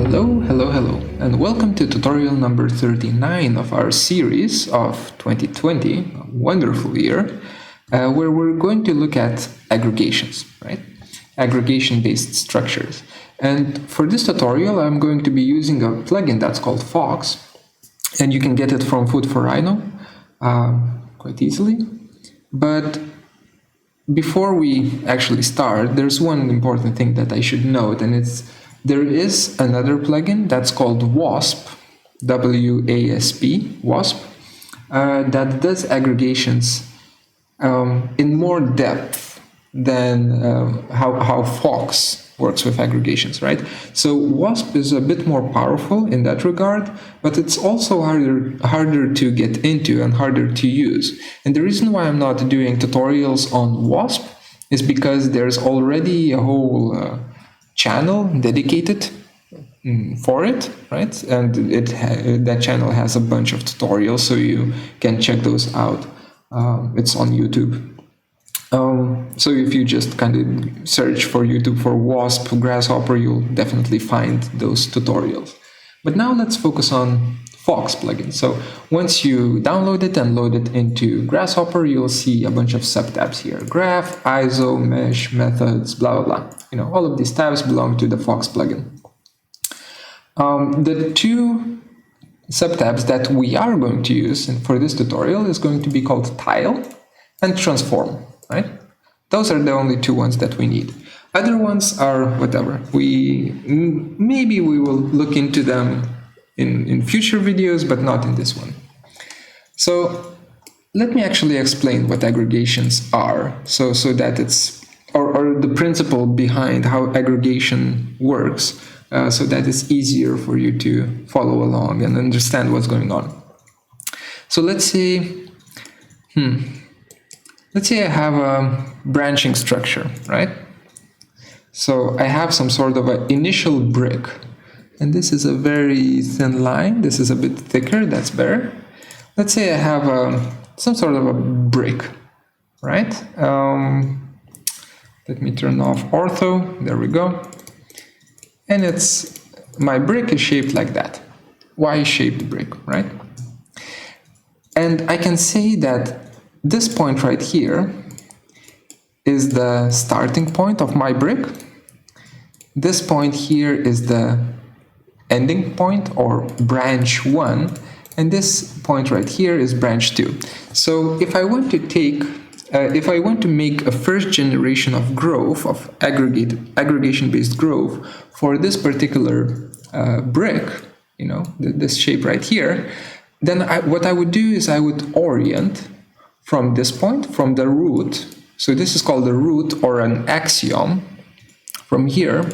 Hello, and welcome to tutorial number 39 of our series of 2020, a wonderful year, where we're going to look at aggregations, right? Aggregation-based structures. And for this tutorial, I'm going to be using a plugin that's called Fox, and you can get it from Food for Rhino quite easily. But before we actually start, there's one important thing that I should note, and there is another plugin that's called WASP, W-A-S-P, WASP, that does aggregations in more depth than how Fox works with aggregations, right? So WASP is a bit more powerful in that regard, but it's also harder to get into and harder to use. And the reason why I'm not doing tutorials on WASP is because there's already a whole channel dedicated for it, right? And that channel has a bunch of tutorials, so you can check those out. It's on YouTube. So if you just kind of search for YouTube for WASP Grasshopper, you'll definitely find those tutorials. But now let's focus on Fox plugin. So once you download it and load it into Grasshopper, you'll see a bunch of subtabs here: graph, ISO, mesh, methods, blah, blah, blah. You know, all of these tabs belong to the Fox plugin. The two subtabs that we are going to use for this tutorial is going to be called tile and transform, right? Those are the only two ones that we need. Other ones are whatever. Maybe we will look into them in future videos, but not in this one. So let me actually explain what aggregations are, so that it's or the principle behind how aggregation works, so that it's easier for you to follow along and understand what's going on. So let's say I have a branching structure, right? So I have some sort of an initial brick, and this is a very thin line. This is a bit thicker, that's better. Let's say I have some sort of a brick, right? Let me turn off ortho, there we go. And my brick is shaped like that, Y-shaped brick, right? And I can say that this point right here is the starting point of my brick. This point here is the ending point, or branch 1, and this point right here is branch 2. So if I want to make a first generation of growth, of aggregation-based growth for this particular brick, you know, this shape right here, then what I would do is I would orient from this point, from the root. So this is called the root or an axiom. From here,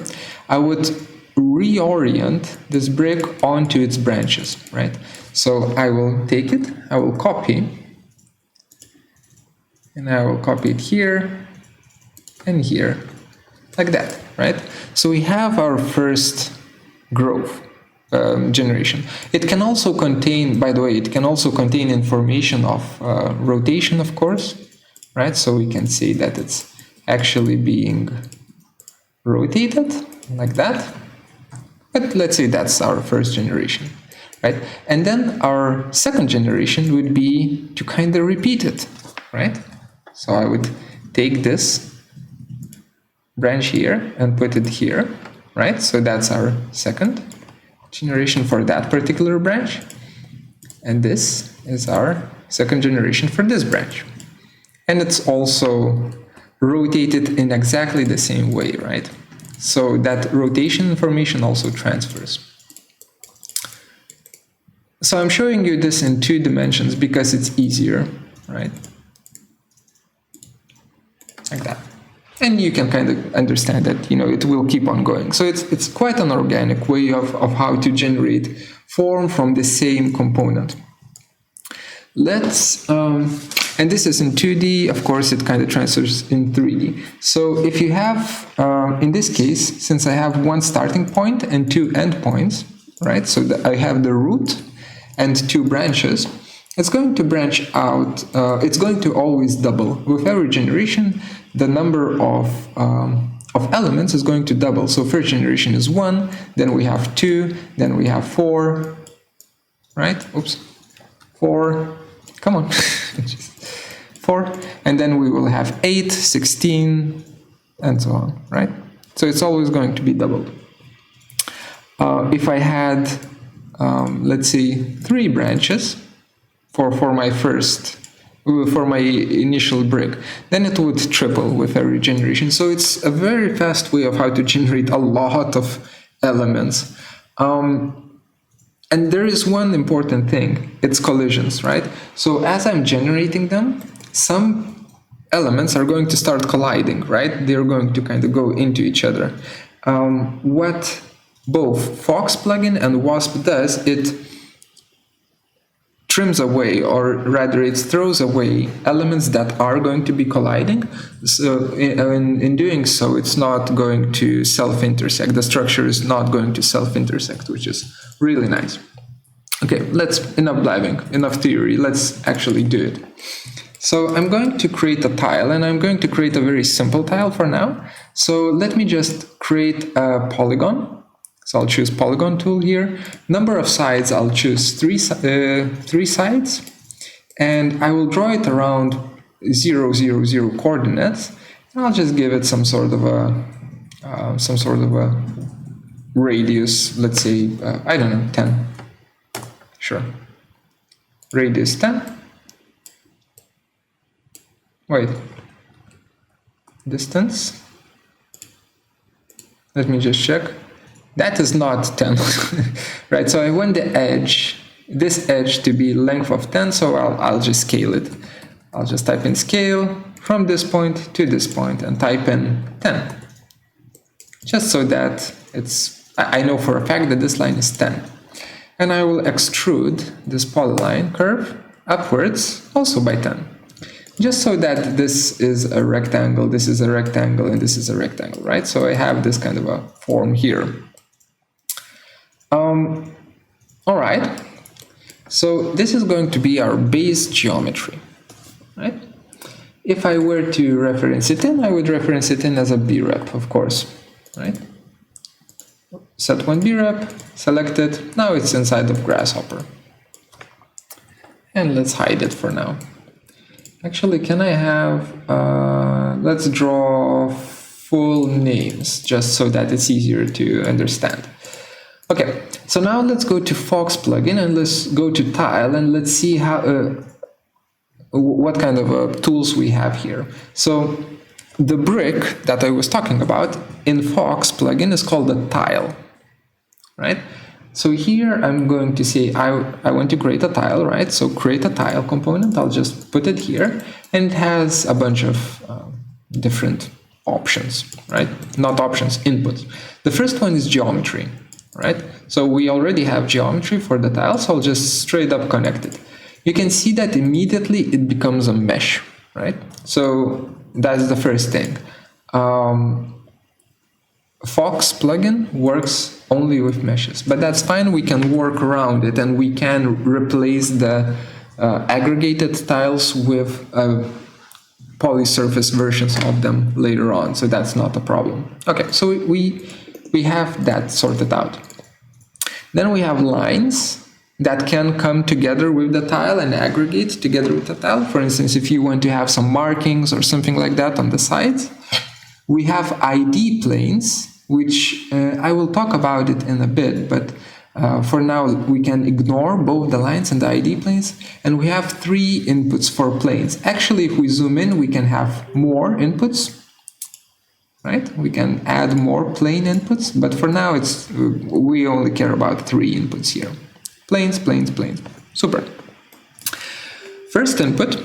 I would reorient this brick onto its branches, right? So I will take it, I will copy, and I will copy it here and here, like that, right? So we have our first growth generation. It can also contain, by the way, it can also contain information of rotation, of course, right? So we can say that it's actually being rotated like that. But let's say that's our first generation, right? And then our second generation would be to kind of repeat it, right? So I would take this branch here and put it here, right? So that's our second generation for that particular branch. And this is our second generation for this branch. And it's also rotated in exactly the same way, right? So that rotation information also transfers. So I'm showing you this in 2 dimensions because it's easier, right? Like that. And you can kind of understand that, you know, it will keep on going. So it's quite an organic way of how to generate form from the same component. Let's, and this is in 2D, of course, it kind of transfers in 3D. So if you have, in this case, since I have one starting point and 2 endpoints, right? So I have the root and 2 branches. It's going to branch out, it's going to always double. With every generation, the number of of elements is going to double. So first generation is 1, then we have 2, then we have 4, right? Oops. 4, come on. 4, and then we will have 8, 16, and so on, right? So it's always going to be doubled. If I had, let's say, 3 branches for my initial brick, then it would triple with every generation. So it's a very fast way of how to generate a lot of elements. And there is one important thing, it's collisions, right? So as I'm generating them, some elements are going to start colliding, right? They're going to kind of go into each other. What both Fox plugin and WASP does, it trims away, or rather it throws away elements that are going to be colliding. So in doing so, it's not going to self-intersect. The structure is not going to self-intersect, which is really nice. Okay, enough blabbing, enough theory, let's actually do it. So I'm going to create a tile, and I'm going to create a very simple tile for now. So let me just create a polygon. So I'll choose polygon tool here. Number of sides, I'll choose three sides, and I will draw it around 0, 0, 0 coordinates. And I'll just give it some sort of a radius. Let's say I don't know, 10. Sure. Radius 10. Wait. Distance. Let me just check. That is not 10, right? So I want this edge to be length of 10, so I'll just scale it. I'll just type in scale from this point to this point and type in 10. Just so that I know for a fact that this line is 10. And I will extrude this polyline curve upwards also by 10. Just so that this is a rectangle, this is a rectangle, and this is a rectangle, right? So I have this kind of a form here. All right, so this is going to be our base geometry, right? If I were to reference it in, I would reference it in as a brep, of course, right? Set one brep, select it, now it's inside of Grasshopper. And let's hide it for now. Actually, can I have, let's draw full names, just so that it's easier to understand. Okay, so now let's go to Fox plugin and let's go to tile and let's see how what kind of tools we have here. So the brick that I was talking about in Fox plugin is called a tile, right? So here I'm going to say I want to create a tile, right? So create a tile component. I'll just put it here, and it has a bunch of different options, right? Not options, inputs. The first one is geometry. Right? So we already have geometry for the tile, so I'll just straight up connect it. You can see that immediately it becomes a mesh, right? So that's the first thing. Fox plugin works only with meshes, but that's fine. We can work around it, and we can replace the aggregated tiles with polysurface versions of them later on, so that's not a problem. Okay, so we have that sorted out. Then we have lines that can come together with the tile and aggregate together with the tile. For instance, if you want to have some markings or something like that on the sides. We have ID planes, which I will talk about it in a bit, but for now we can ignore both the lines and the ID planes. And we have 3 inputs for planes. Actually, if we zoom in, we can have more inputs. Right? We can add more plane inputs, but for now we only care about 3 inputs here. Planes, planes, planes. Super. First input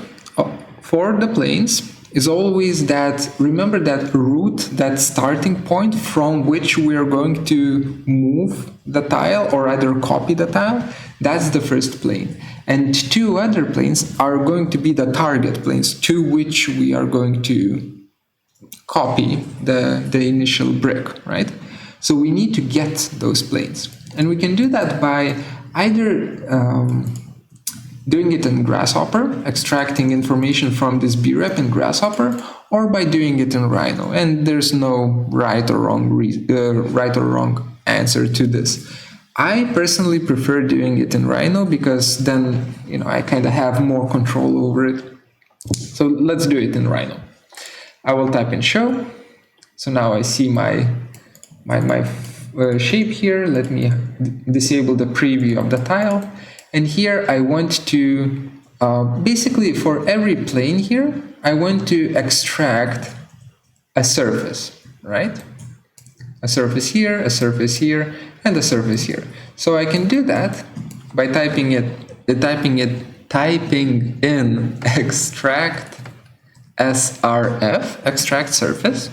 for the planes is always that, remember that root, that starting point from which we are going to move the tile or either copy the tile. That's the first plane. And 2 other planes are going to be the target planes to which we are going to copy the initial brick, right? So we need to get those planes. And we can do that by either doing it in Grasshopper, extracting information from this brep in Grasshopper, or by doing it in Rhino. And there's no right or wrong answer to this. I personally prefer doing it in Rhino because then, I kind of have more control over it. So let's do it in Rhino. I will type in show. So now I see my shape here. Let me disable the preview of the tile. And here I want to, basically for every plane here, I want to extract a surface, right? A surface here, and a surface here. So I can do that by typing in extract srf, extract surface,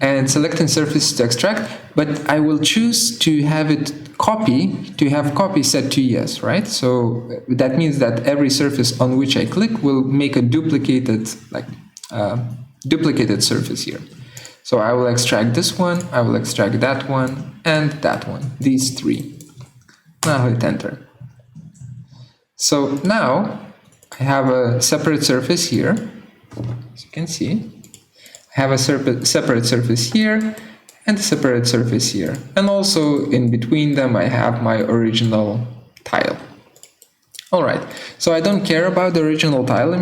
and selecting surface to extract, but I will choose to have copy set to yes, right? So that means that every surface on which I click will make a duplicated surface here. So I will extract this one, I will extract that one, and that one, these three. Now hit enter. So now I have a separate surface here, as you can see. I have a separate surface here and a separate surface here. And also in between them I have my original tile. Alright, so I don't care about the original tile,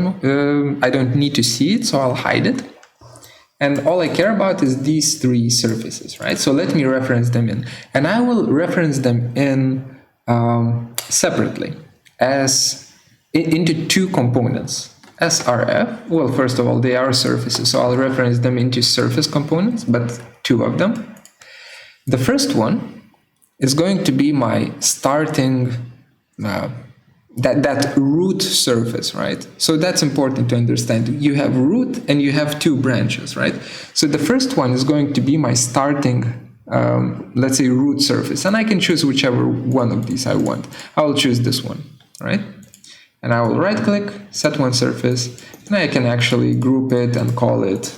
I don't need to see it, so I'll hide it. And all I care about is these three surfaces, right? So let me reference them in. And I will reference them in separately into two components. SRF, well, first of all, they are surfaces, so I'll reference them into surface components, but two of them. The first one is going to be my starting, that root surface, right? So that's important to understand. You have root and you have two branches, right? So the first one is going to be my starting, let's say, root surface, and I can choose whichever one of these I want. I will choose this one, right? And I will right click, set one surface, and I can actually group it and call it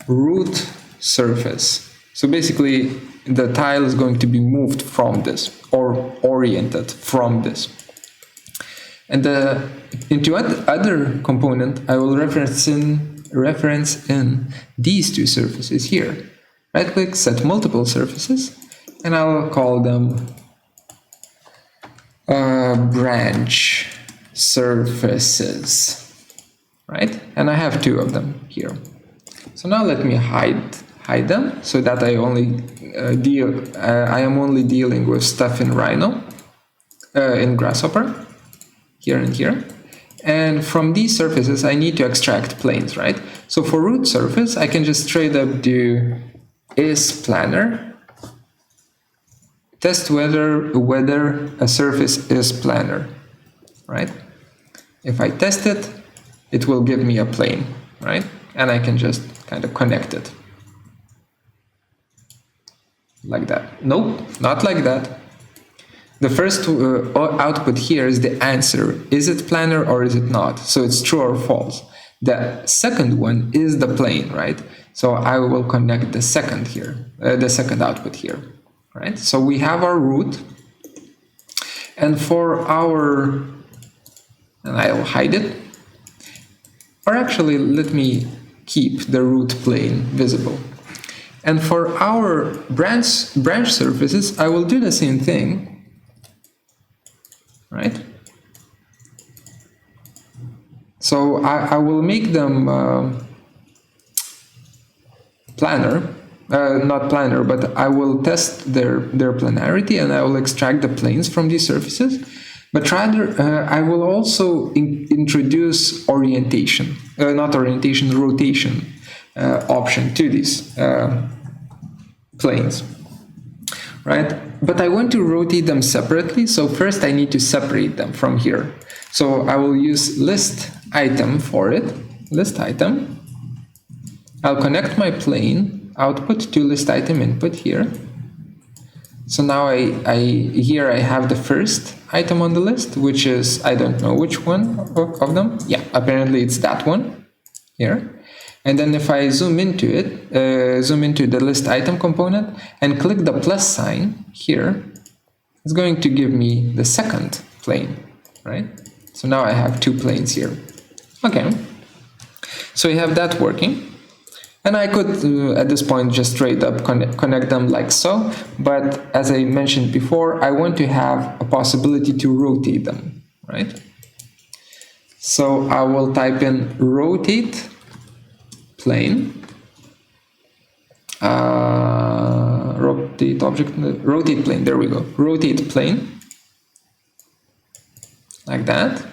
root surface. So basically the tile is going to be moved from this or oriented from this. And into other component, I will reference in these two surfaces here. Right click, set multiple surfaces, and I will call them branch surfaces, right? And I have two of them here. So now let me hide them so that I am only dealing with stuff in Rhino, in Grasshopper, here and here. And from these surfaces I need to extract planes, right? So for root surface I can just straight up do isPlanar, test whether a surface is planar, right? If I test it, it will give me a plane, right? And I can just kind of connect it. Like that. Nope, not like that. The first output here is the answer. Is it planar or is it not? So it's true or false. The second one is the plane, right? So I will connect the second here, the second output here, right? So we have our root, and for our, and I'll hide it, or actually let me keep the root plane visible. And for our branch surfaces, I will do the same thing, right? So I will make them planar, not planar, but I will test their planarity and I will extract the planes from these surfaces. But rather, I will also introduce rotation option to these planes, right? But I want to rotate them separately, so first I need to separate them from here. So I will use list item for it, list item. I'll connect my plane output to list item input here. So now here I have the first item on the list, which is, I don't know which one of them. Yeah, apparently it's that one here. And then if I zoom into it, zoom into the list item component and click the plus sign here, it's going to give me the second plane, right? So now I have two planes here. Okay. So we have that working. And I could, at this point, just straight up connect them like so. But as I mentioned before, I want to have a possibility to rotate them, right? So I will type in rotate plane, rotate object, rotate plane, there we go, rotate plane, like that.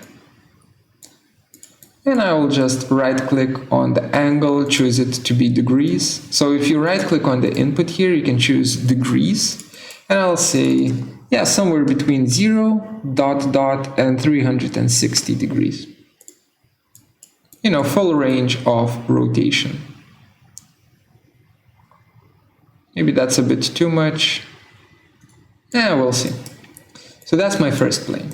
And I will just right click on the angle, choose it to be degrees. So if you right click on the input here, you can choose degrees. And I'll say, yeah, somewhere between 0, ... and 360 degrees. You know, full range of rotation. Maybe that's a bit too much. Yeah, we'll see. So that's my first plane.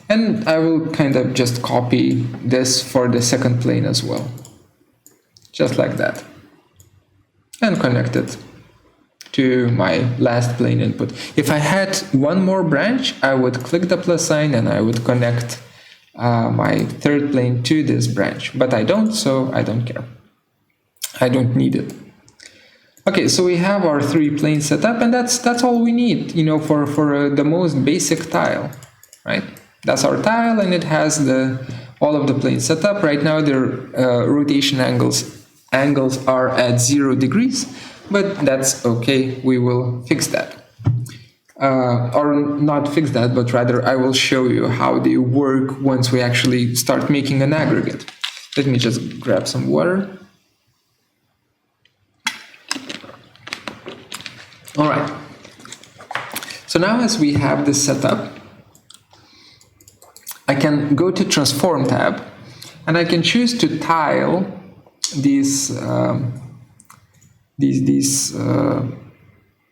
And I will kind of just copy this for the second plane as well. Just like that. And connect it to my last plane input. If I had one more branch, I would click the plus sign and I would connect my third plane to this branch. But I don't, so I don't care. I don't need it. Okay, so we have our 3 planes set up, and that's all we need, you know, for the most basic tile, right? That's our tile, and it has all of the planes set up. Right now, their rotation angles are at 0 degrees, but that's okay. We will fix that. Or not fix that, but rather I will show you how they work once we actually start making an aggregate. Let me just grab some water. All right. So now as we have this set up, I can go to Transform tab, and I can choose to tile these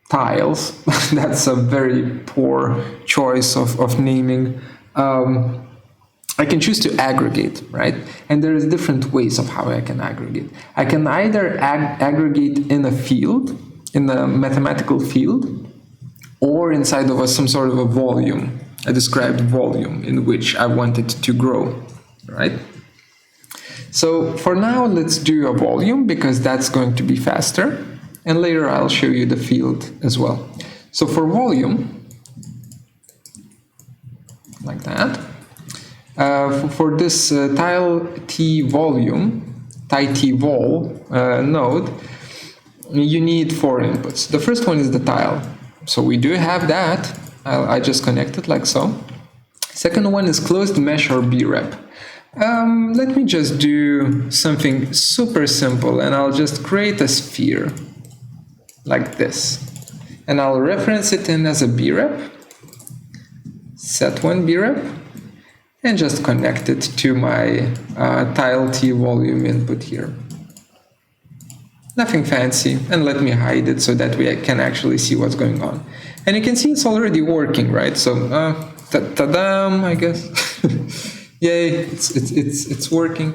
tiles. That's a very poor choice of naming. I can choose to aggregate, right? And there is different ways of how I can aggregate. I can either aggregate in a field, in a mathematical field, or inside of some sort of a volume, a described volume in which I want it to grow, right? So for now, let's do a volume because that's going to be faster. And later I'll show you the field as well. So for volume, like that, for this tile T volume, T vol node, you need 4 inputs. The first one is the tile. So we do have that. I just connect it like so. Second one is closed mesh or brep. Let me just do something super simple, and I'll just create a sphere like this. And I'll reference it in as a brep, set one brep, and just connect it to my tile T volume input here. Nothing fancy, and let me hide it so that we can actually see what's going on. And you can see it's already working, right? So, ta-da, I guess. Yay, it's working.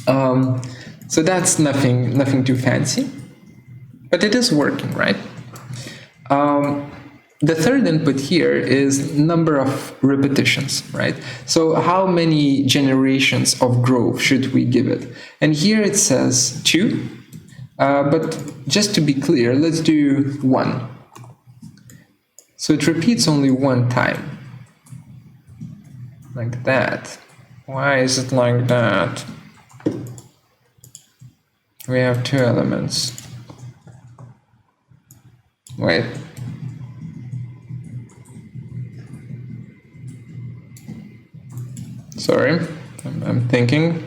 So that's nothing too fancy, but it is working, right? The third input here is number of repetitions, right? So how many generations of growth should we give it? And here it says 2. But just to be clear, let's do 1. So it repeats only 1 time. Like that. Why is it like that? We have 2 elements. Wait. Sorry, I'm thinking.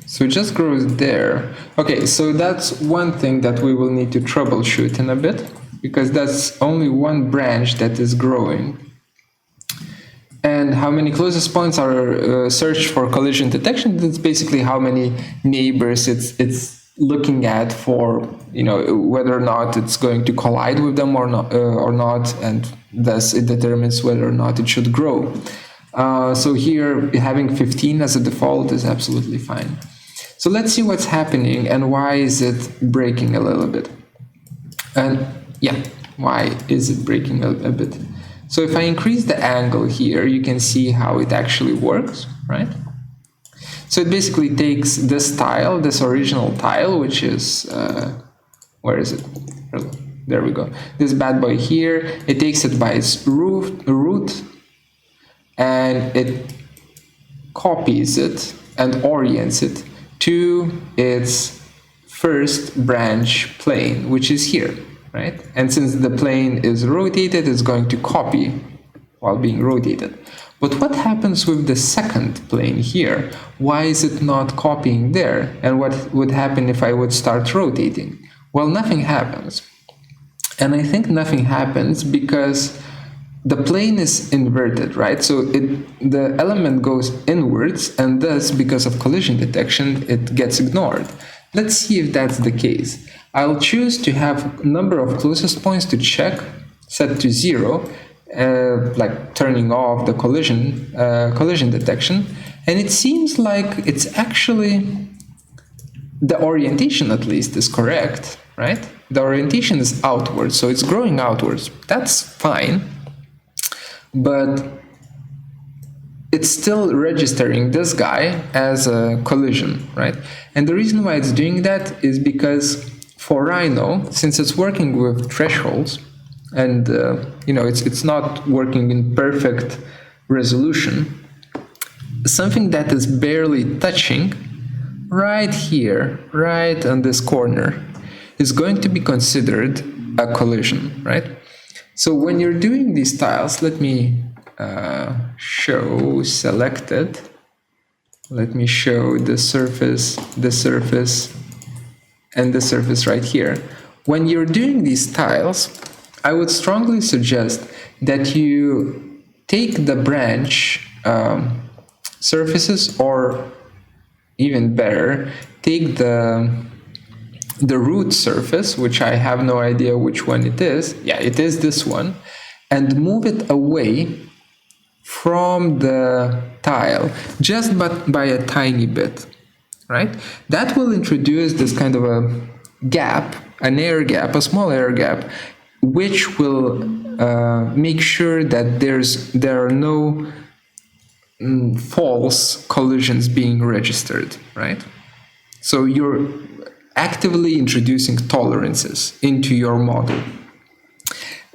So it just grows there. Okay, so that's one thing that we will need to troubleshoot in a bit, because that's only one branch that is growing. And how many closest points are searched for collision detection? That's basically how many neighbors it's looking at for, you know, whether or not it's going to collide with them or not, and thus it determines whether or not it should grow. So here, having 15 as a default is absolutely fine. So let's see what's happening and why is it breaking a little bit. And yeah, why is it breaking a bit? So if I increase the angle here, you can see how it actually works, right? So it basically takes this tile, this original tile, which is, where is it? There we go. This bad boy here, it takes it by its root and it copies it and orients it to its first branch plane, which is here, right? And since the plane is rotated, it's going to copy while being rotated. But what happens with the second plane here? Why is it not copying there? And what would happen if I would start rotating? Well, nothing happens. And I think nothing happens because the plane is inverted, right? So the element goes inwards, and thus, because of collision detection, it gets ignored. Let's see if that's the case. I'll choose to have number of closest points to check, set to 0, like turning off the collision detection. And it seems like it's actually, the orientation at least is correct, right? The orientation is outwards, so it's growing outwards. That's fine. But it's still registering this guy as a collision, right? And the reason why it's doing that is because for Rhino, since it's working with thresholds, and it's not working in perfect resolution, something that is barely touching right here, right on this corner, is going to be considered a collision, right? So when you're doing these tiles, let me show selected. Let me show the surface, and the surface right here. When you're doing these tiles, I would strongly suggest that you take the branch surfaces, or even better, take the root surface, which I have no idea which one it is. Yeah, it is this one, and move it away from the tile, just by a tiny bit, right? That will introduce this kind of a gap, an air gap, a small air gap, which will make sure that there are no false collisions being registered, right? So you're actively introducing tolerances into your model.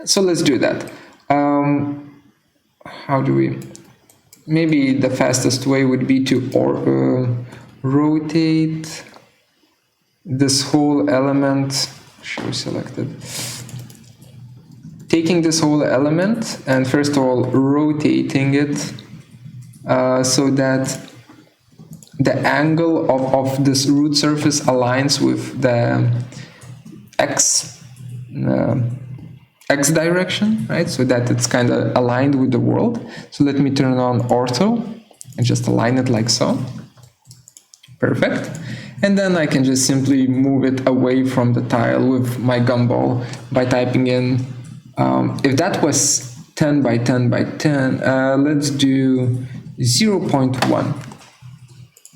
So let's do that. How do we? Maybe the fastest way would be to rotate this whole element. Show selected. Taking this whole element and first of all rotating it so that the angle of this root surface aligns with the x direction, right? So that it's kind of aligned with the world. So let me turn on ortho and just align it like so. Perfect. And then I can just simply move it away from the tile with my gumball by typing in, if that was 10 by 10 by 10, let's do 0.1.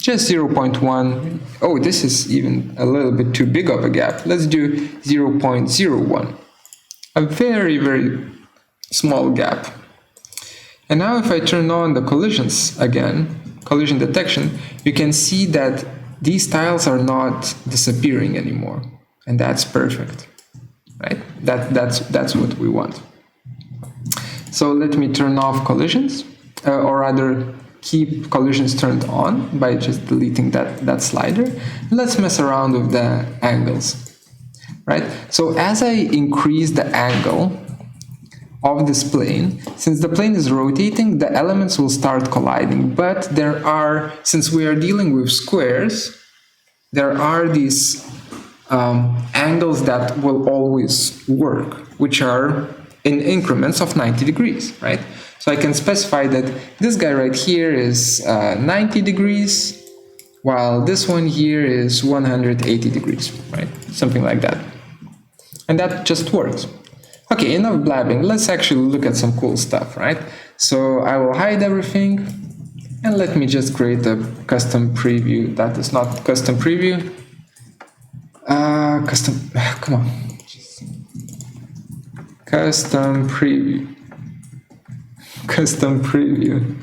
Just 0.1. Oh, this is even a little bit too big of a gap. Let's do 0.01. A very, very small gap. And now if I turn on the collisions again, collision detection, you can see that these tiles are not disappearing anymore. And that's perfect, right? That's what we want. So let me turn off collisions, or rather keep collisions turned on by just deleting that slider. Let's mess around with the angles, right? So as I increase the angle of this plane, since the plane is rotating, the elements will start colliding. But there are, since we are dealing with squares, there are these angles that will always work, which are in increments of 90 degrees, right? So I can specify that this guy right here is 90 degrees, while this one here is 180 degrees, right? Something like that. And that just works. Okay, enough blabbing. Let's actually look at some cool stuff, right? So I will hide everything, and let me just create a custom preview. That is not custom preview. Come on. Custom preview. custom preview.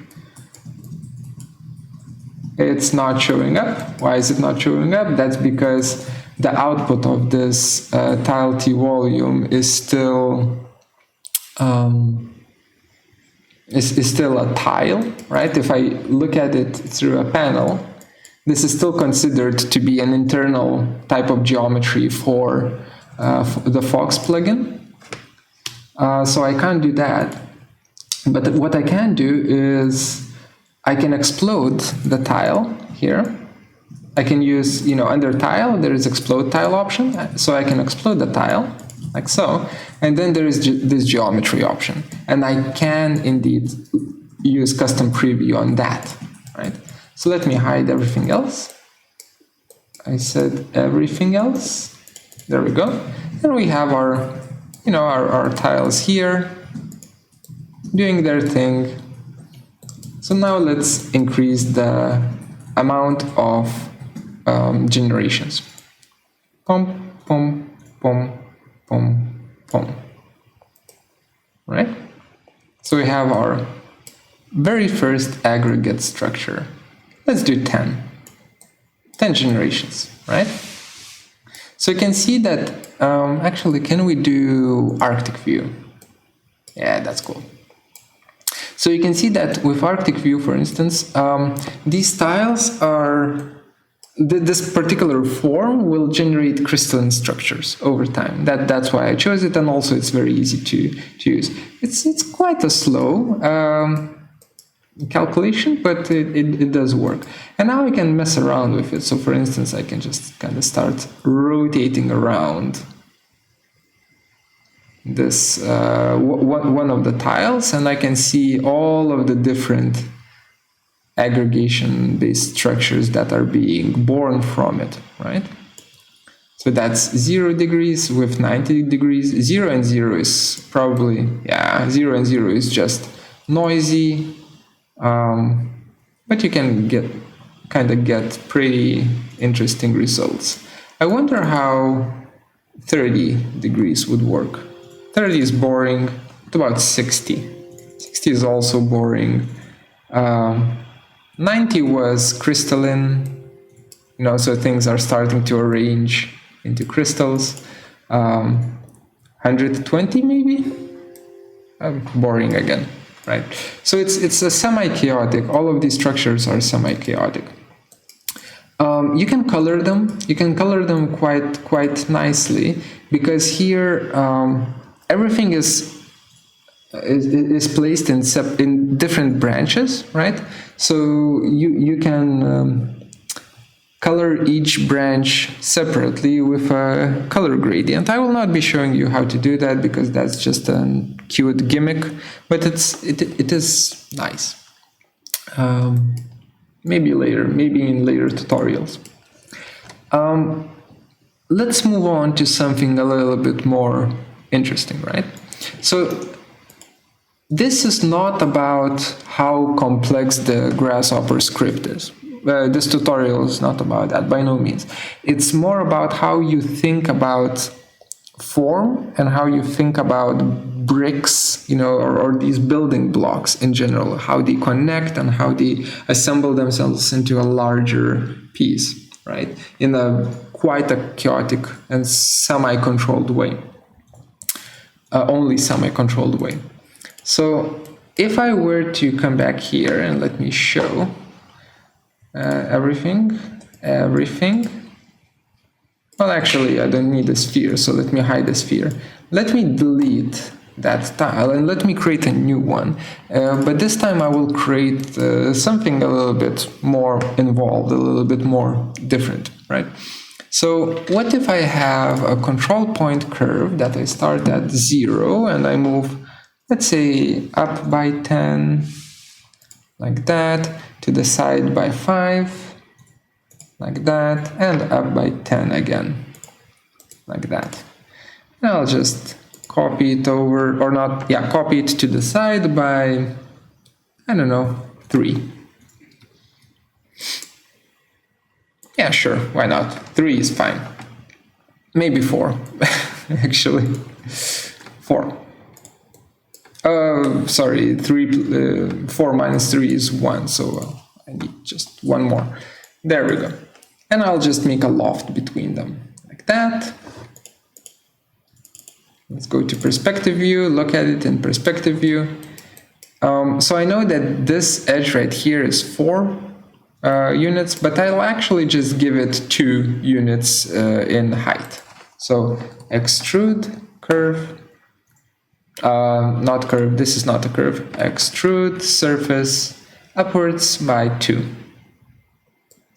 It's not showing up. Why is it not showing up? That's because the output of this tile T volume is still still a tile, right? If I look at it through a panel, this is still considered to be an internal type of geometry for the Fox plugin. So I can't do that. But what I can do is I can explode the tile here. I can use, under tile, there is explode tile option. So I can explode the tile like so. And then there is this geometry option. And I can indeed use custom preview on that, right? So let me hide everything else. I said everything else. There we go. And we have our, our tiles here doing their thing. So now let's increase the amount of generations. Pom, pom, pom, pom, pom. Right? So we have our very first aggregate structure. Let's do 10. 10 generations, right? So you can see that, actually, can we do Arctic view? Yeah, that's cool. So you can see that with Arctic view, for instance, these tiles are, this particular form will generate crystalline structures over time. That's why I chose it, and also it's very easy to use. It's quite a slow calculation, but it does work. And now I can mess around with it. So for instance, I can just kind of start rotating around this one of the tiles, and I can see all of the different aggregation-based structures that are being born from it, right? So that's 0 degrees with 90 degrees. 0 and 0 is probably, 0 and 0 is just noisy, but you can kind of get pretty interesting results. I wonder how 30 degrees would work. 30 is boring. What about 60? 60 is also boring. 90 was crystalline, so things are starting to arrange into crystals. 120 maybe? Boring again, right? So it's a semi-chaotic. All of these structures are semi-chaotic. You can color them. You can color them quite nicely, because here everything is placed in different branches, right? So you can color each branch separately with a color gradient. I will not be showing you how to do that because that's just a cute gimmick, but it is nice. Maybe in later tutorials. Let's move on to something a little bit more interesting, right? So this is not about how complex the Grasshopper script is. This tutorial is not about that, by no means. It's more about how you think about form and how you think about bricks, or these building blocks in general, how they connect and how they assemble themselves into a larger piece, right? In quite a chaotic and semi-controlled way. Only semi-controlled way. So if I were to come back here and let me show everything. Well, actually, I don't need a sphere, so let me hide the sphere. Let me delete that tile and let me create a new one. But this time I will create something a little bit more involved, a little bit more different, right? So what if I have a control point curve that I start at 0 and I move, let's say, up by 10, like that, to the side by 5, like that, and up by 10 again, like that. And I'll just copy it over, or not, copy it to the side by, 3. Yeah, sure, why not? 3 is fine. Maybe 4, actually. 4. Sorry, 4 minus 3 is 1, so I need just one more. There we go. And I'll just make a loft between them, like that. Let's go to perspective view, look at it in perspective view. So I know that this edge right here is 4 units, but I'll actually just give it 2 units in height. So extrude, curve, not curve, this is not a curve, extrude surface upwards by 2.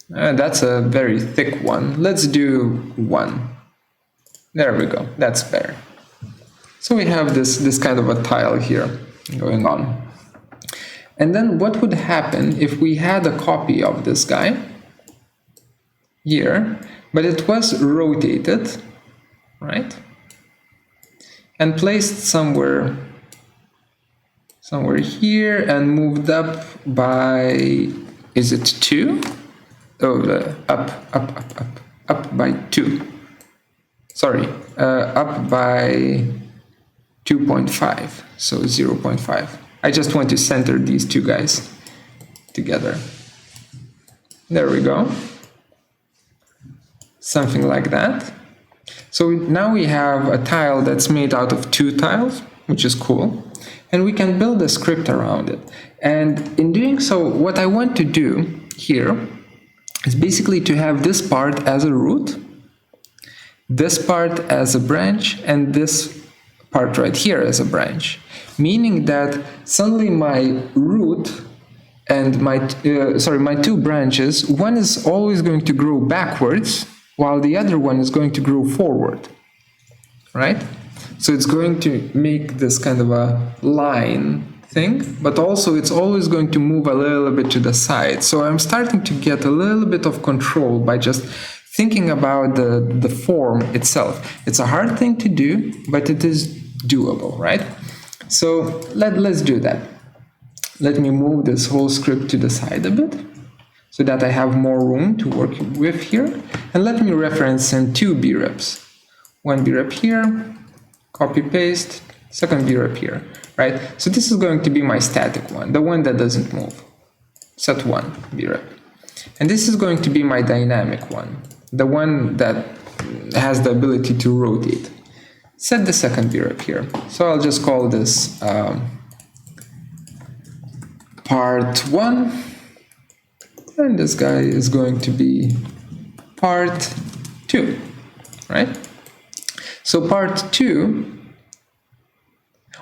That's a very thick one. Let's do 1. There we go, that's better. So we have this kind of a tile here going on. And then what would happen if we had a copy of this guy here, but it was rotated, right? And placed somewhere here and moved up by, is it 2? Oh, up by 2. Sorry, up by 2.5, so 0.5. I just want to center these two guys together. There we go. Something like that. So now we have a tile that's made out of 2 tiles, which is cool. And we can build a script around it. And in doing so, what I want to do here is basically to have this part as a root, this part as a branch, and this part right here as a branch. Meaning that suddenly my root and my 2 branches, one is always going to grow backwards, while the other one is going to grow forward, right? So it's going to make this kind of a line thing, but also it's always going to move a little bit to the side. So I'm starting to get a little bit of control by just thinking about the form itself. It's a hard thing to do, but it is doable, right? So let's do that. Let me move this whole script to the side a bit, so that I have more room to work with here. And let me reference in 2 breps. 1 brep here, copy paste, second brep here, right? So this is going to be my static one, the one that doesn't move. Set 1 brep. And this is going to be my dynamic one, the one that has the ability to rotate. Set the second brep here. So I'll just call this part 1. And this guy is going to be part 2, right? So part 2,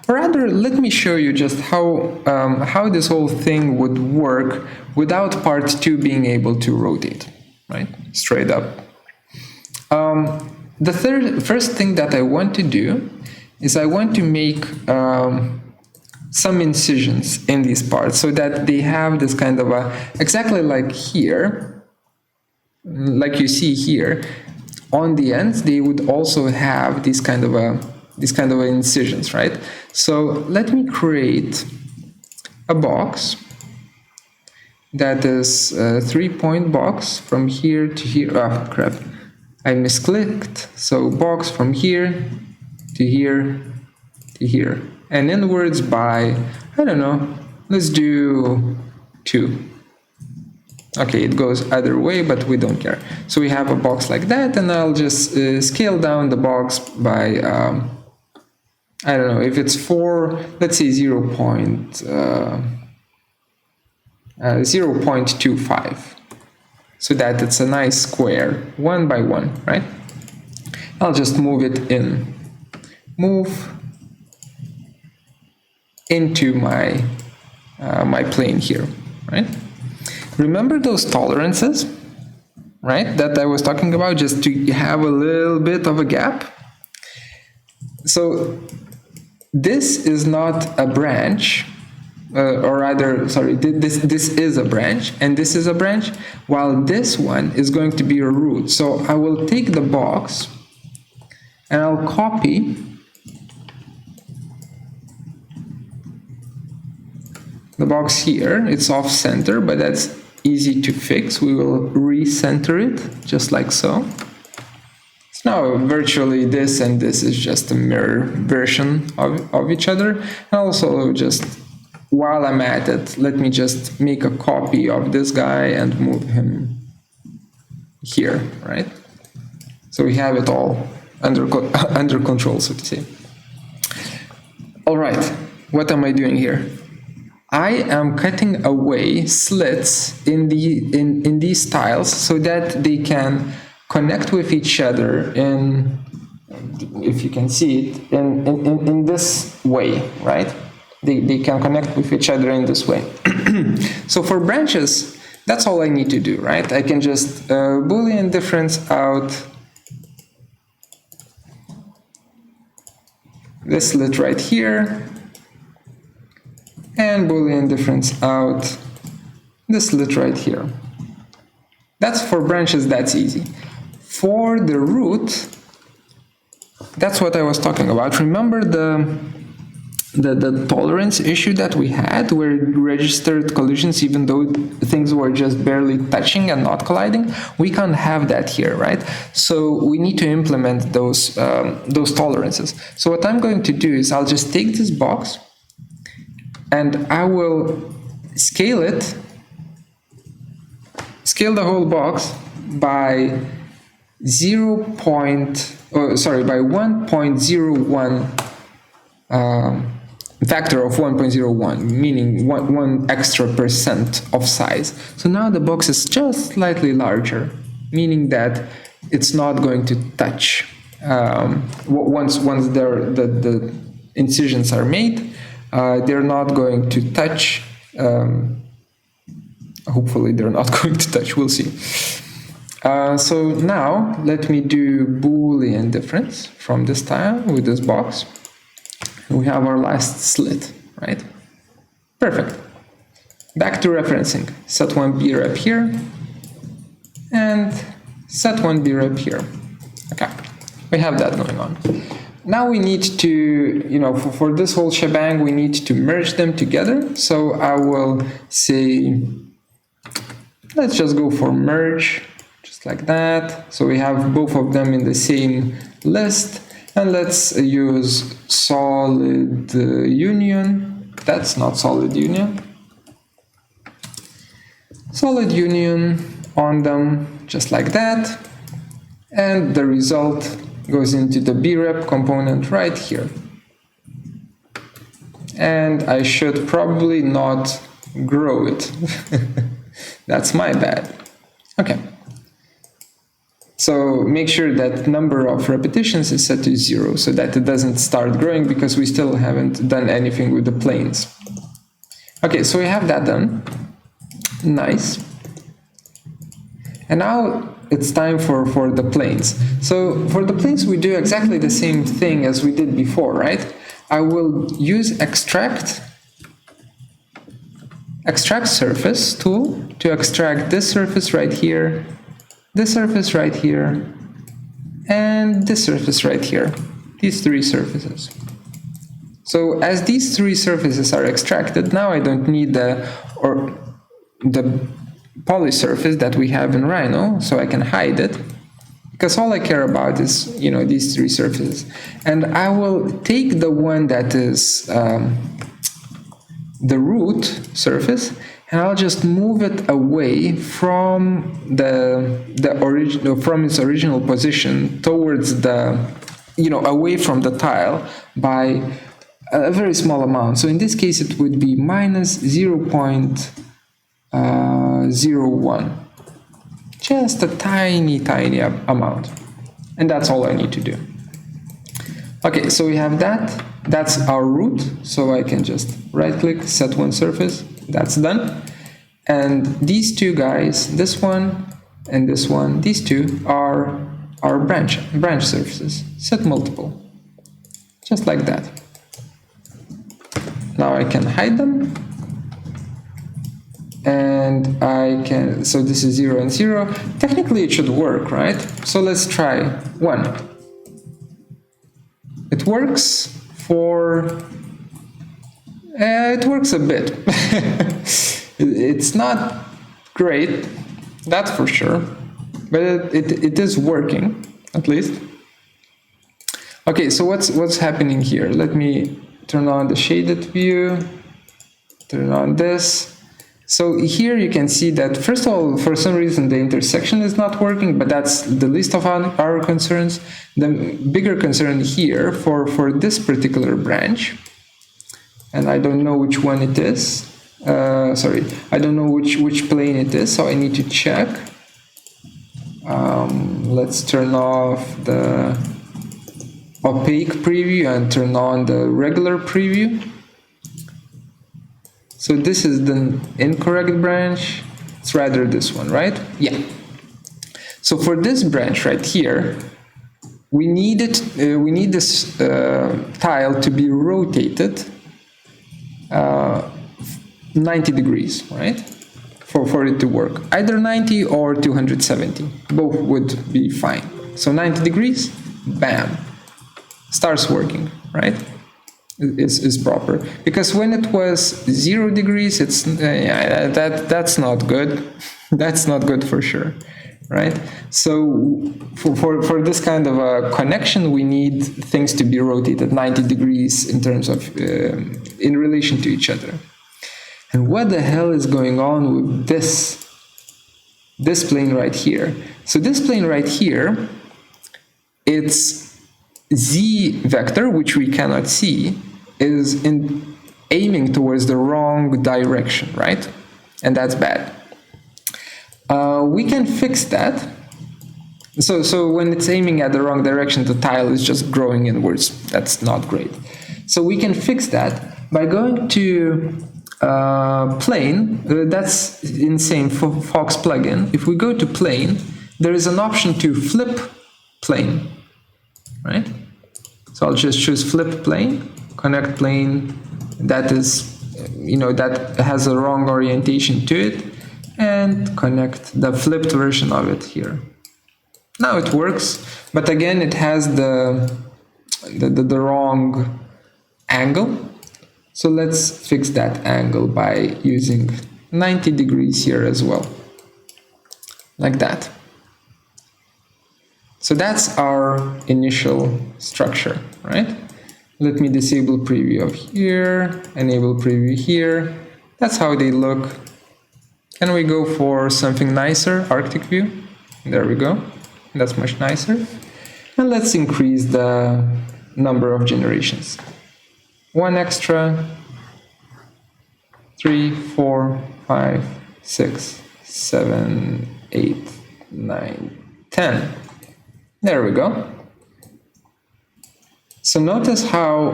or rather, let me show you just how this whole thing would work without part 2 being able to rotate, right? Straight up. The first thing that I want to do is I want to make some incisions in these parts so that they have this kind of a, exactly like here, like you see here, on the ends they would also have these kind of incisions, right? So let me create a box that is a 3-point box from here to here. Oh crap, I misclicked. So box from here to here to here, and inwards by, I don't know, let's do 2. Okay, it goes either way, but we don't care. So we have a box like that, and I'll just scale down the box by, I don't know, if it's 4, let's say 0.25, so that it's a nice square, 1 by 1, right? I'll just move it in. Move into my my plane here, right? Remember those tolerances, right, that I was talking about, just to have a little bit of a gap? So this is not a branch, or rather, sorry, this is a branch, and this is a branch, while this one is going to be a root. So I will take the box, and I'll copy the box here. It's off center, but that's easy to fix. We will recenter it just like so. Now, virtually this and this is just a mirror version of each other. And also, just while I'm at it, let me just make a copy of this guy and move him here, right? So we have it all under control, so to say. All right, what am I doing here? I am cutting away slits in these tiles so that they can connect with each other in, if you can see it, in this way, right? They can connect with each other in this way. So for branches, that's all I need to do, right? I can just Boolean difference out this slit right here, and Boolean difference out this slit right here. That's for branches, that's easy. For the root, that's what I was talking about. Remember the tolerance issue that we had, where it registered collisions even though things were just barely touching and not colliding? We can't have that here, right? So we need to implement those tolerances. So what I'm going to do is I'll just take this box and I will scale it, scale the whole box by 1.01 factor of 1.01, meaning one extra % of size. So now the box is just slightly larger, meaning that it's not going to touch once the incisions are made. They're not going to touch. Hopefully, they're not going to touch. We'll see. So now let me do Boolean difference from this tile with this box. We have our last slit, right? Perfect. Back to referencing. Set one brep here and set one brep here. Okay, we have that going on. Now we need to, for this whole shebang, we need to merge them together. So I will say, let's just go for merge, just like that. So we have both of them in the same list. And let's use solid union. That's not solid union. Solid union on them, just like that. And the result goes into the brep component right here. And I should probably not grow it. That's my bad. Okay. So make sure that number of repetitions is set to 0 so that it doesn't start growing, because we still haven't done anything with the planes. Okay, so we have that done. Nice. And now it's time for the planes. So for the planes, we do exactly the same thing as we did before, right? I will use extract surface tool to extract this surface right here, this surface right here, and this surface right here, these three surfaces. So as these three surfaces are extracted, now I don't need the poly surface that we have in Rhino, so I can hide it, because all I care about is, these three surfaces. And I will take the one that is the root surface, and I'll just move it away from from its original position towards away from the tile by a very small amount. So in this case, it would be minus 0.01, just a tiny amount, and that's all I need to do. Okay, so we have that. That's our root, so I can just right-click, set one surface. That's done. And these two guys, this one and this one, these two are our branch surfaces. Set multiple, just like that. Now I can hide them. And I can, so this is 0 and 0. Technically it should work, right? So let's try 1. It works it works a bit. It's not great, that's for sure, but it is working. at least. Okay, so what's happening here? Let me turn on the shaded view, turn on this. So here you can see that, first of all, for some reason the intersection is not working, but that's the least of our concerns. The bigger concern here for this particular branch, and I don't know which one it is, sorry, I don't know which plane it is, so I need to check. Let's turn off the opaque preview and turn on the regular preview. So this is the incorrect branch. It's rather this one, right? Yeah. So for this branch right here, we need this tile to be rotated 90 degrees, right? For it to work. Either 90 or 270. Both would be fine. So 90 degrees, bam, starts working, right? Is proper, because when it was 0 degrees, it's that's not good. That's not good for sure, right? So for this kind of a connection, we need things to be rotated 90 degrees in terms of in relation to each other. And what the hell is going on with this plane right here? So this plane right here, its z vector, which we cannot see, is aiming towards the wrong direction, right? And that's bad. We can fix that. So when it's aiming at the wrong direction, the tile is just growing inwards. That's not great. So we can fix that by going to plane. That's insane for Fox plugin. If we go to plane, there is an option to flip plane, right? So I'll just choose flip plane, connect plane that is, that has a wrong orientation to it, and connect the flipped version of it here. Now it works, but again it has the wrong angle. So let's fix that angle by using 90 degrees here as well, like that. So that's our initial structure, right? Let me disable preview of here, enable preview here. That's how they look. Can we go for something nicer, Arctic view? There we go. That's much nicer. And let's increase the number of generations. 1 extra, 3, 4, 5, 6, 7, 8, 9, 10. There we go. So notice how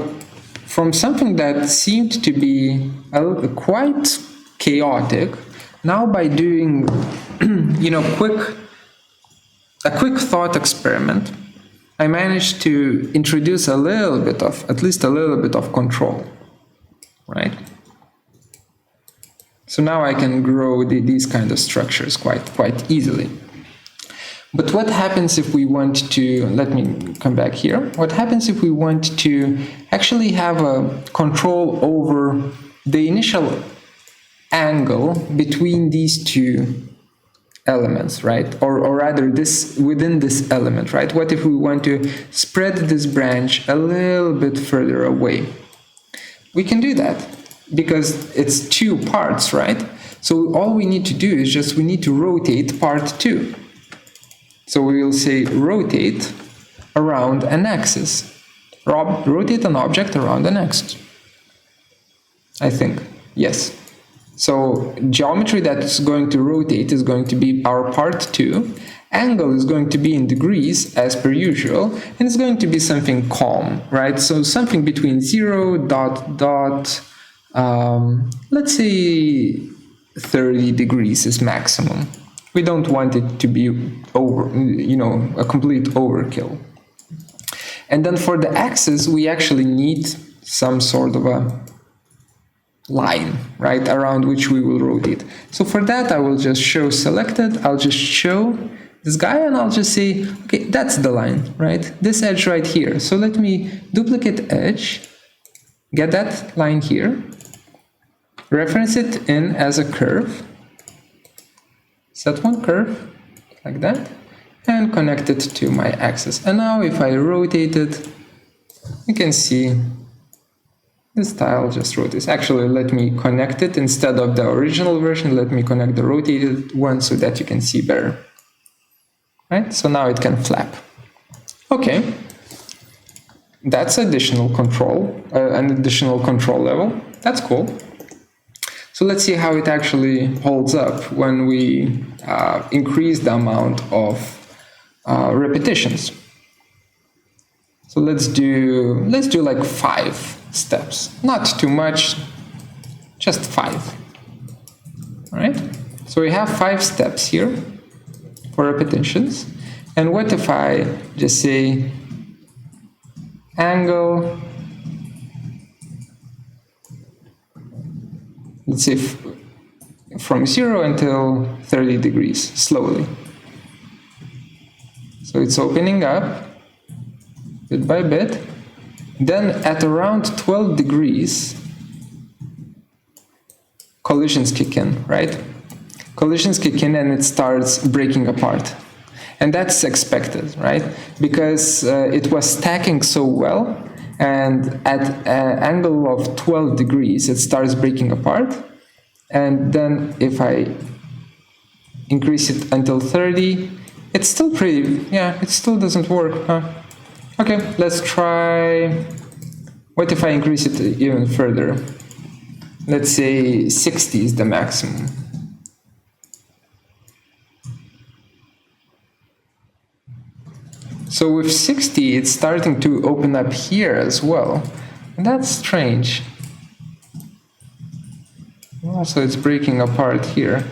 from something that seemed to be quite chaotic, now by doing a quick thought experiment, I managed to introduce at least a little bit of control, right? So now I can grow these kind of structures quite easily. But what happens if we want to, let me come back here, what happens if we want to actually have a control over the initial angle between these two elements, right? Or rather this within this element, right? What if we want to spread this branch a little bit further away? We can do that because it's 2 parts, right? So all we need to do is we need to rotate part 2. So we will say rotate around an axis. Rotate an object around an axis. I think, yes. So geometry that's going to rotate is going to be our part 2. Angle is going to be in degrees as per usual, and it's going to be something calm, right? So something between 0, let's say 30 degrees is maximum. We don't want it to be a complete overkill. And then for the axis, we actually need some sort of a line, right, around which we will rotate. So for that, I will just show selected. I'll just show this guy and I'll just say, okay, that's the line, right? This edge right here. So let me duplicate edge, get that line here, reference it in as a curve, set one curve like that, and connect it to my axis. And now if I rotate it, you can see this tile just rotates. Actually, let me connect it instead of the original version. Let me connect the rotated one so that you can see better. Right? So now it can flap. Okay. That's additional control, an additional control level. That's cool. So let's see how it actually holds up when we increase the amount of repetitions. So let's do like 5 steps. Not too much, just 5. All right. So we have 5 steps here for repetitions. And what if I just say angle, let's say from 0 until 30 degrees, slowly. So it's opening up bit by bit. Then at around 12 degrees, collisions kick in, right? Collisions kick in and it starts breaking apart. And that's expected, right? Because it was stacking so well, and at an angle of 12 degrees, it starts breaking apart. And then if I increase it until 30, it's still pretty, yeah, it still doesn't work, huh? Okay, let's try, what if I increase it even further? Let's say 60 is the maximum. So with 60, it's starting to open up here as well. And that's strange. Also, it's breaking apart here.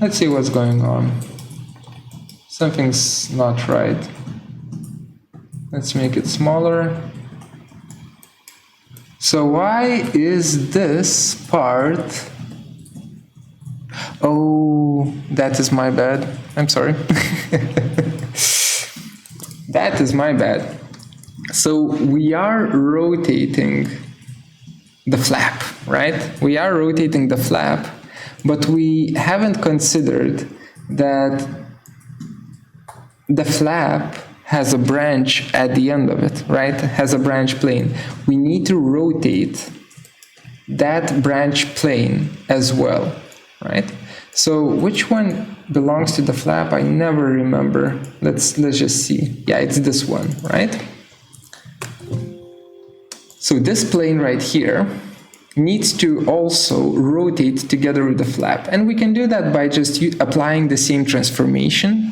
Let's see what's going on. Something's not right. Let's make it smaller. So why is this part... Oh, that is my bad. I'm sorry. That is my bad. So we are rotating the flap, right? We are rotating the flap, but we haven't considered that the flap has a branch at the end of it, right? It has a branch plane. We need to rotate that branch plane as well, right? So which one belongs to the flap? I never remember. Let's just see. Yeah, it's this one, right? So this plane right here needs to also rotate together with the flap. And we can do that by just applying the same transformation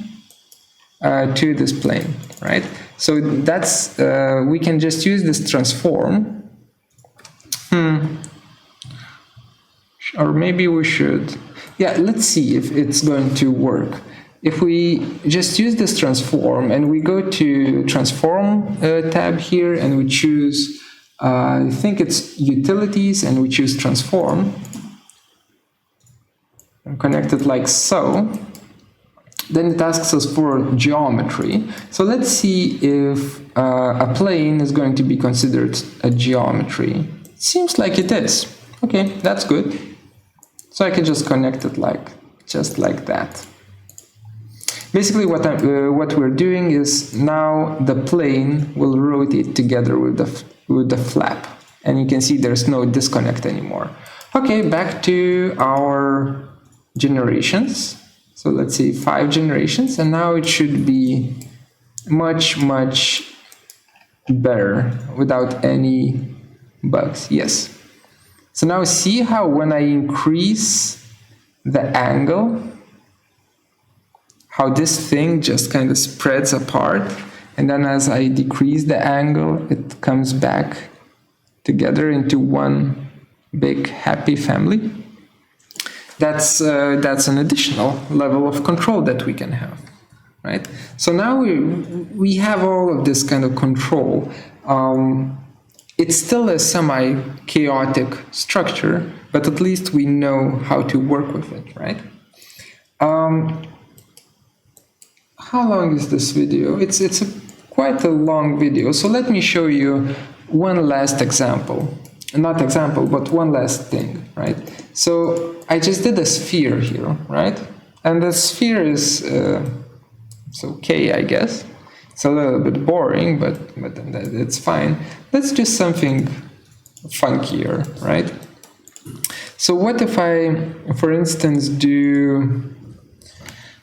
to this plane, right? So that's, we can just use this transform. Or maybe we should. Yeah, let's see if it's going to work. If we just use this transform and we go to transform tab here and we choose, I think it's utilities, and we choose transform and connect it like so, then it asks us for geometry. So let's see if a plane is going to be considered a geometry. It seems like it is. Okay, that's good. So I can just connect it just like that. Basically what we're doing is now the plane will rotate together with the flap. And you can see there's no disconnect anymore. Okay, back to our generations. So let's say 5 generations, and now it should be much, much better without any bugs. Yes. So now see how when I increase the angle, how this thing just kind of spreads apart, and then as I decrease the angle, it comes back together into one big happy family. That's an additional level of control that we can have, right? So now we have all of this kind of control. It's still a semi-chaotic structure, but at least we know how to work with it, right? How long is this video? It's quite a long video, so let me show you one last example. Not example, but one last thing, right? So I just did a sphere here, right? And the sphere is It's okay, I guess. It's a little bit boring, but it's fine. Let's do something funkier, right? So what if I, for instance, do...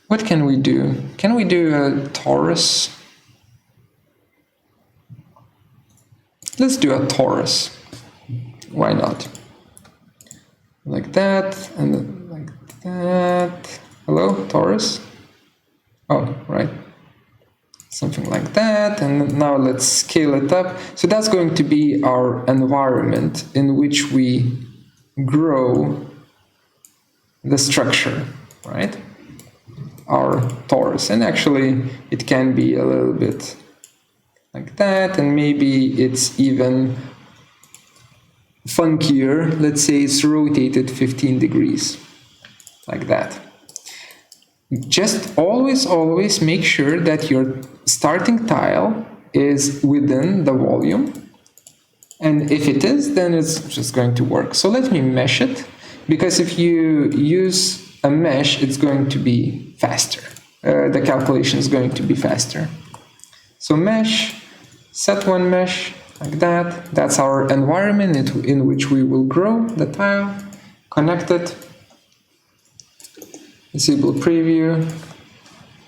What can we do? Can we do a torus? Let's do a torus. Why not? Like that, and then like that. Hello, torus? Oh, right. Something like that, and now let's scale it up. So that's going to be our environment in which we grow the structure, right? Our torus. And actually, it can be a little bit like that, and maybe it's even funkier. Let's say it's rotated 15 degrees, like that. Just always make sure that your starting tile is within the volume, and if it is, then it's just going to work. So let me mesh it, because if you use a mesh, it's going to be faster. The calculation is going to be faster. So mesh, set one mesh, like that. That's our environment in which we will grow the tile. Connect it. Disable preview.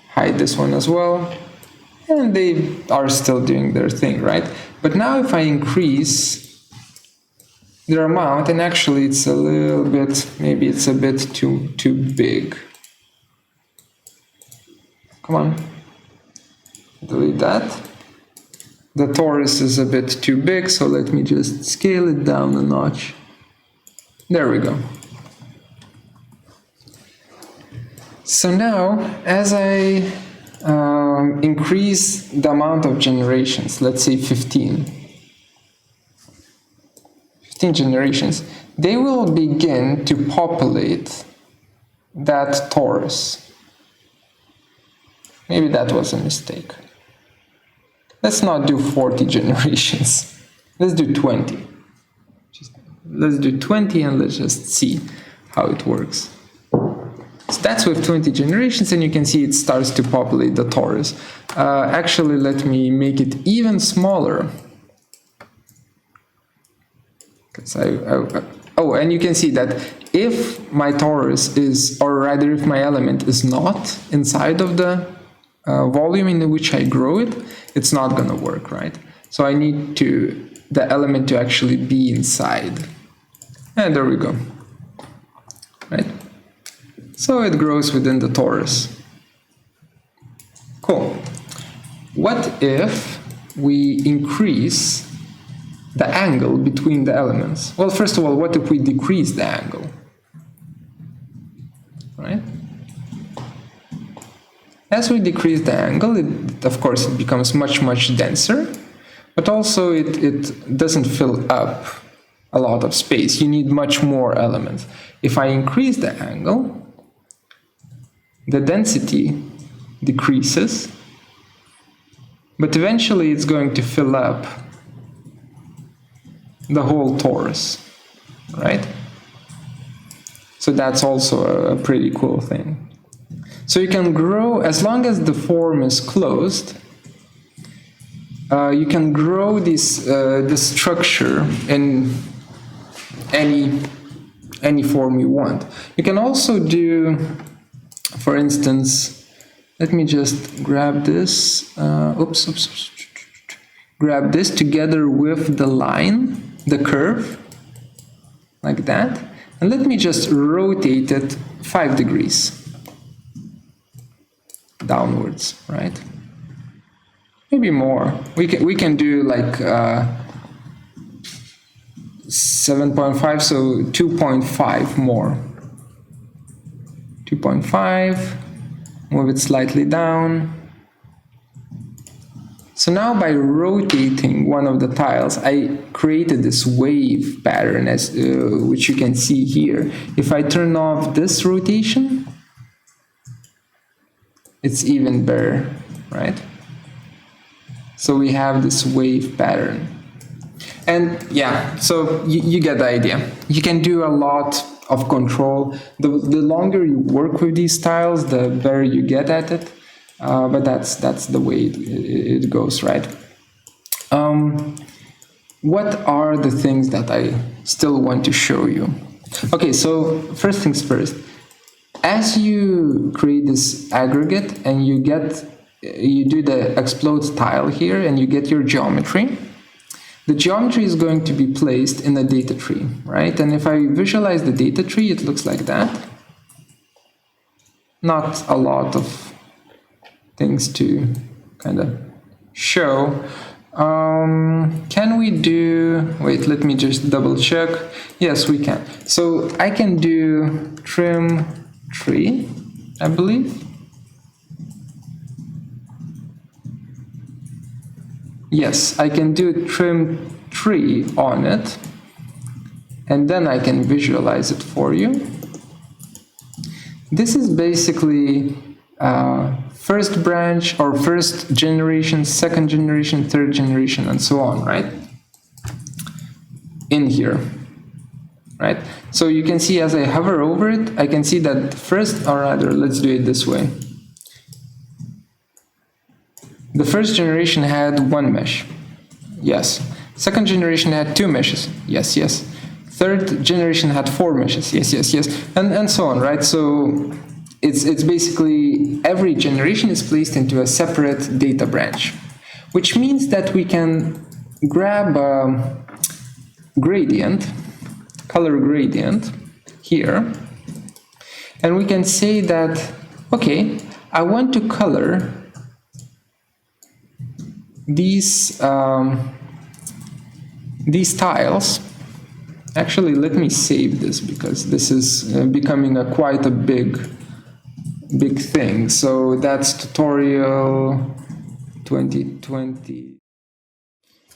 Hide this one as well. And they are still doing their thing, right? But now if I increase their amount, and actually it's a little bit, maybe it's a bit too big. Come on. Delete that. The torus is a bit too big, so let me just scale it down a notch. There we go. So now, as I increase the amount of generations, let's say 15 generations, they will begin to populate that torus. Maybe that was a mistake. Let's not do 40 generations. Let's do 20. Let's do 20 and let's just see how it works. So that's with 20 generations, and you can see it starts to populate the torus. Actually, let me make it even smaller. Oh, and you can see that if my torus is, or rather if my element is not inside of the volume in which I grow it, it's not going to work, right? So I need the element to actually be inside. And there we go, right? So it grows within the torus. Cool. What if we increase the angle between the elements? Well, first of all, what if we decrease the angle? Right? As we decrease the angle, of course, it becomes much denser, but also it doesn't fill up a lot of space. You need much more elements. If I increase the angle, the density decreases, but eventually it's going to fill up the whole torus, right? So that's also a pretty cool thing. So you can grow, as long as the form is closed, you can grow this structure in any form you want. You can also do, for instance, let me just grab this, grab this together with the line, the curve, like that, and let me just rotate it 5 degrees downwards, right? Maybe more. We can do like 7.5, so 2.5 more. 2.5, move it slightly down. So now by rotating one of the tiles, I created this wave pattern, as which you can see here. If I turn off this rotation, it's even better, right? So we have this wave pattern. And yeah, so you get the idea. You can do a lot of control. The longer you work with these tiles, the better you get at it. but that's the way it goes, right? What are the things that I still want to show you? Okay, so first things first. As you create this aggregate and you do the explode tile here and you get your geometry, the geometry is going to be placed in a data tree, right? And if I visualize the data tree, it looks like that. Not a lot of things to kind of show. Can we do, wait, let me just double check. Yes, we can. So I can do trim tree, I believe. Yes, I can do trim tree on it, and then I can visualize it for you. This is basically first branch or first generation, second generation, third generation, and so on, right? In here, right? So you can see as I hover over it, I can see that first, or rather, let's do it this way. The first generation had one mesh. Yes. Second generation had two meshes. Yes, yes. Third generation had four meshes. Yes, yes, yes. And so on, right? So it's basically every generation is placed into a separate data branch, which means that we can grab a gradient, color gradient here, and we can say that, okay, I want to color these tiles. Actually, let me save this because this is becoming quite a big thing. So that's tutorial 2020.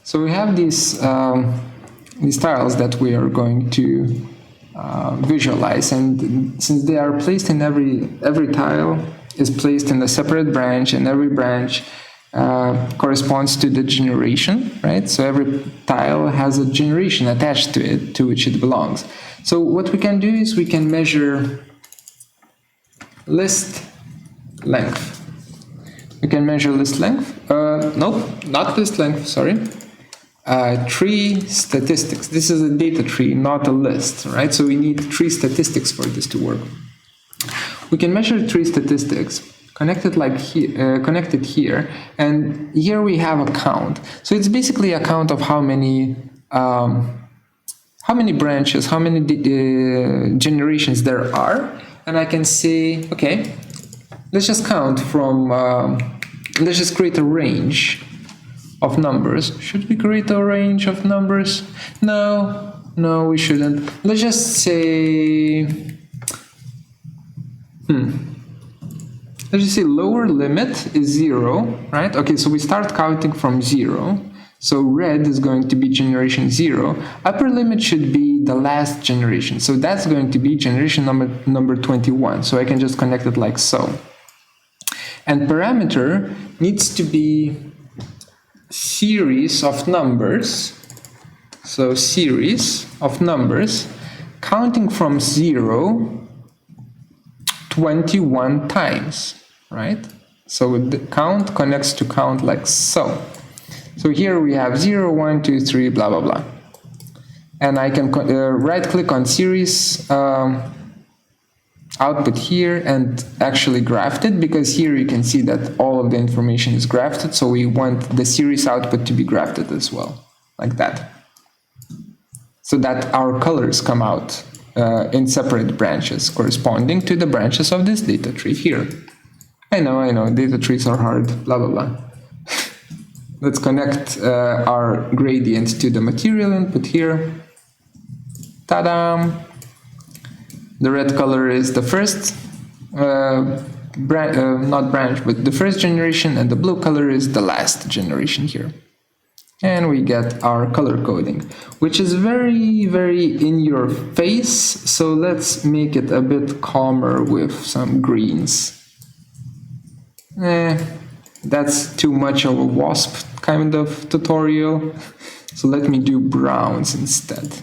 So we have these tiles that we are going to visualize, and since they are placed in every tile is placed in a separate branch, and every branch corresponds to the generation, right? So every tile has a generation attached to it, to which it belongs. So what we can do is we can measure list length. We can measure list length. Nope, not list length, sorry. Tree statistics. This is a data tree, not a list, right? So we need tree statistics for this to work. We can measure tree statistics. Connected here, and here we have a count. So it's basically a count of how many branches, how many generations there are, and I can say, okay, let's just count from. Let's just create a range of numbers. Should we create a range of numbers? No, we shouldn't. Let's just say. Let's just say lower limit is 0, right? Okay, so we start counting from 0. So red is going to be generation 0. Upper limit should be the last generation. So that's going to be generation number 21. So I can just connect it like so. And parameter needs to be series of numbers. So series of numbers counting from 0 21 times, right? So the count connects to count like so. So here we have 0, 1, 2, 3, blah, blah, blah. And I can right click on series output here and actually graph it, because here you can see that all of the information is graphed. So we want the series output to be graphed as well, like that. So that our colors come out in separate branches corresponding to the branches of this data tree here. I know, data trees are hard, blah, blah, blah. Let's connect our gradient to the material input here. Ta-da! The red color is the first not branch, but the first generation, and the blue color is the last generation here. And we get our color coding, which is very, very in your face. So let's make it a bit calmer with some greens. That's too much of a WASP kind of tutorial. So let me do browns instead.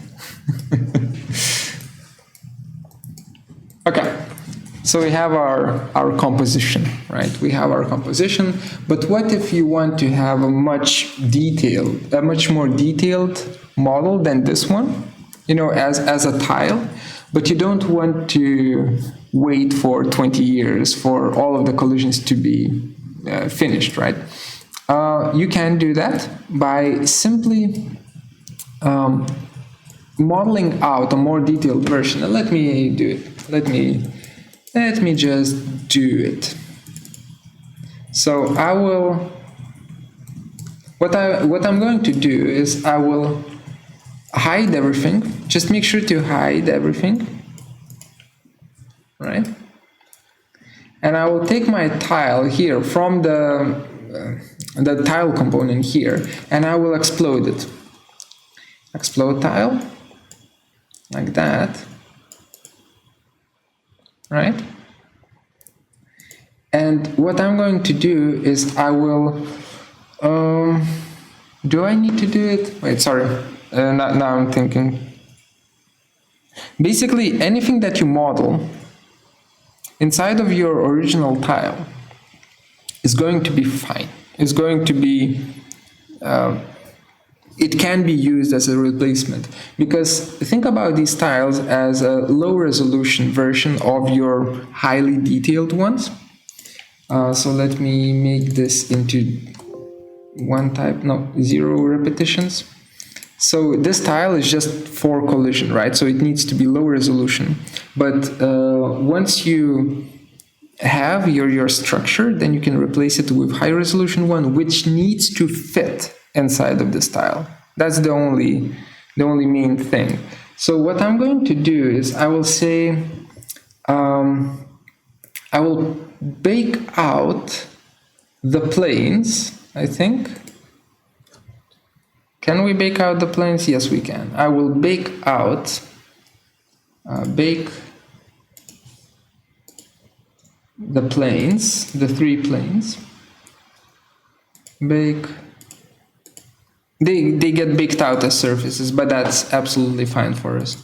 Okay. So we have our composition, right? We have our composition, but what if you want to have a much more detailed model than this one, you know, as a tile, but you don't want to wait for 20 years for all of the collisions to be finished, right? You can do that by simply modeling out a more detailed version. And let me do it. Let me just do it. So I will, what I'm going to do is I will hide everything. Just make sure to hide everything, right? And I will take my tile here from the tile component here, and I will explode it. Explode tile, like that. Right? And what I'm going to do is I will, do I need to do it? Wait, sorry, now I'm thinking. Basically, anything that you model inside of your original tile is going to be fine. It's going to be, it can be used as a replacement, because think about these tiles as a low resolution version of your highly detailed ones. So let me make this into zero repetitions. So this tile is just for collision, right? So it needs to be low resolution. But once you have your structure, then you can replace it with high resolution one, which needs to fit inside of this tile. That's the only main thing. So what I'm going to do is I will say I will bake out the planes, I think. Can we bake out the planes? Yes, we can. I will bake out the planes, the 3 planes. Bake. They get baked out as surfaces, but that's absolutely fine for us.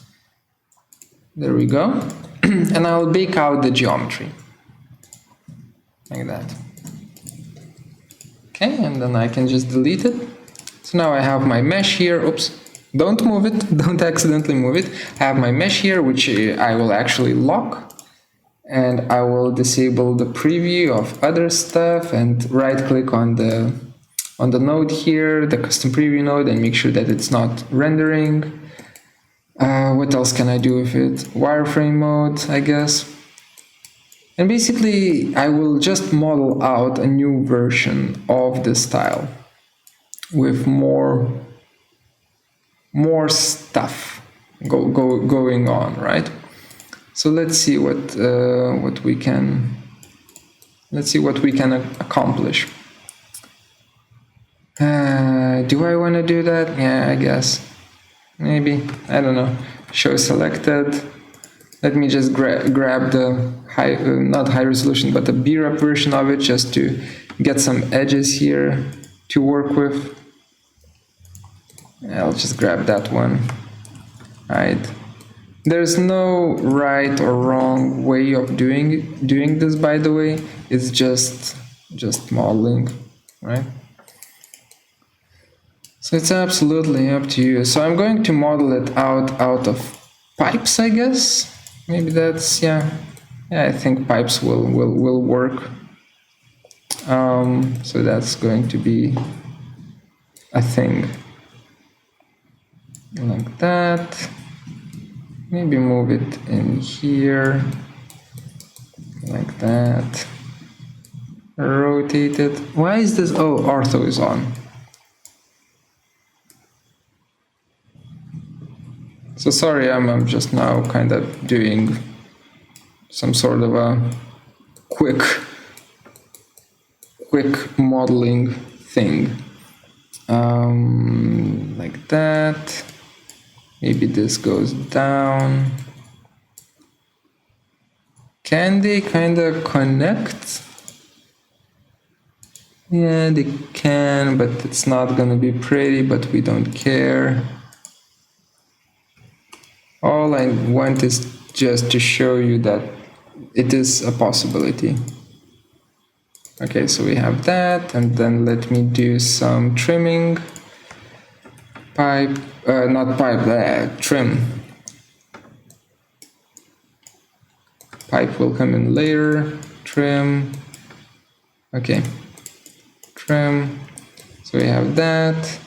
There we go. And I'll bake out the geometry. Like that. Okay, and then I can just delete it. So now I have my mesh here. Oops, don't move it. Don't accidentally move it. I have my mesh here, which I will actually lock. And I will disable the preview of other stuff and right click on the node here, the custom preview node, and make sure that it's not rendering. What else can I do with it? Wireframe mode, I guess. And basically, I will just model out a new version of this tile with more stuff going on, right? So let's see what we can accomplish. Do I want to do that? Yeah, I guess. Maybe. I don't know. Show selected. Let me just grab the not high resolution, but the BREP version of it, just to get some edges here to work with. I'll just grab that one. Right. There's no right or wrong way of doing this, by the way. It's just modeling, right? So it's absolutely up to you. So I'm going to model it out of pipes, I guess. Maybe that's, yeah, I think pipes will work. So that's going to be a thing. Like that. Maybe move it in here. Like that. Rotate it. Why is this? Oh, ortho is on. So sorry, I'm just now kind of doing some sort of a quick modeling thing. Like that. Maybe this goes down. Can they kind of connect? Yeah, they can, but it's not gonna be pretty, but we don't care. All I want is just to show you that it is a possibility. Okay, so we have that, and then let me do some trimming. Pipe, not pipe, trim. Pipe will come in later, trim. Okay, trim. So we have that.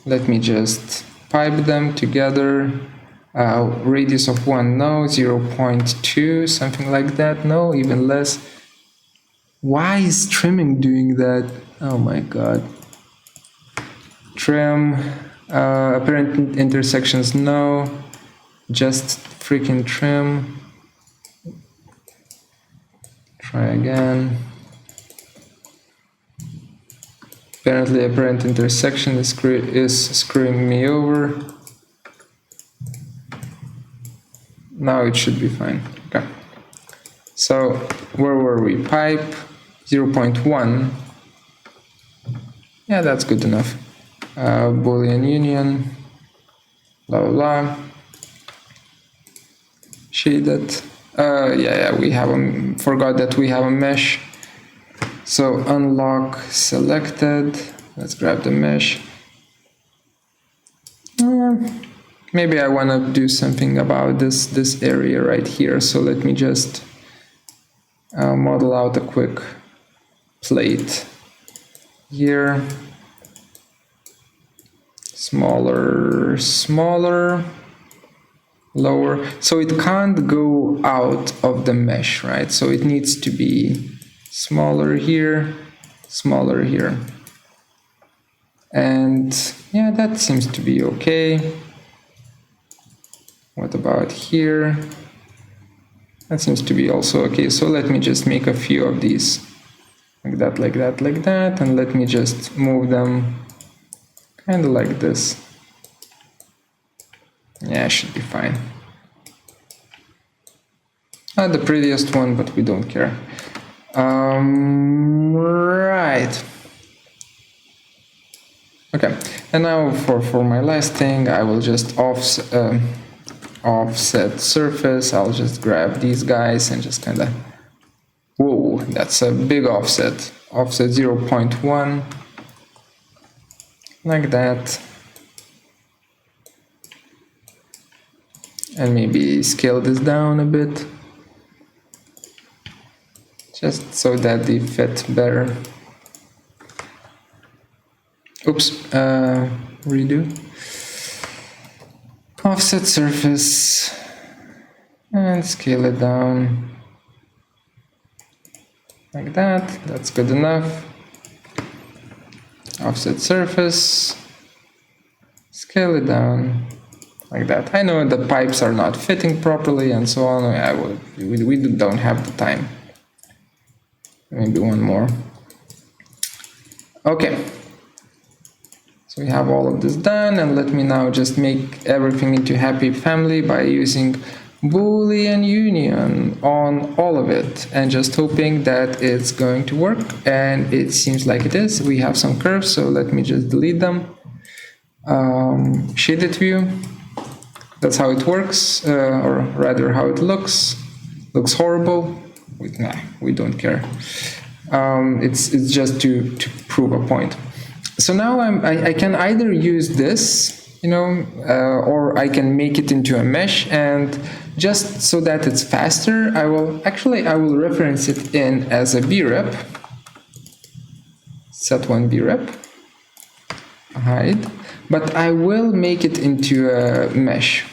Let me just pipe them together. Radius of 1, no. 0.2, something like that, no. Even less. Why is trimming doing that? Oh my god. Trim. Apparent intersections, no. Just freaking trim. Try again. Apparently apparent intersection is screwing me over. Now it should be fine. Okay. So where were we? Pipe 0.1. Yeah, that's good enough. Boolean union. Blah blah blah. Shaded. Yeah, we have forgot that we have a mesh. So unlock selected. Let's grab the mesh. Maybe I want to do something about this area right here. So let me just model out a quick plate here. Smaller, smaller, lower. So it can't go out of the mesh, right? So it needs to be smaller here, smaller here. And yeah, that seems to be okay. What about here? That seems to be also okay. So let me just make a few of these. Like that, like that, like that. And let me just move them kind of like this. Yeah, should be fine. Not the prettiest one, but we don't care. Right. Okay, and now for my last thing, I will just offset surface. I'll just grab these guys and just kind of, whoa, that's a big offset. Offset 0.1, like that. And maybe scale this down a bit, just so that they fit better. Oops, redo. Offset surface and scale it down like that. That's good enough. Offset surface, scale it down like that. I know the pipes are not fitting properly and so on. We don't have the time. Maybe one more. Okay. So we have all of this done, and let me now just make everything into happy family by using Boolean union on all of it and just hoping that it's going to work, and it seems like it is. We have some curves, so let me just delete them. Shaded view, that's how it works, or rather how it looks. Looks horrible. We don't care. It's just to prove a point. So now I can either use this, or I can make it into a mesh, and just so that it's faster, I will reference it in as a brep. Set one brep, hide, but I will make it into a mesh.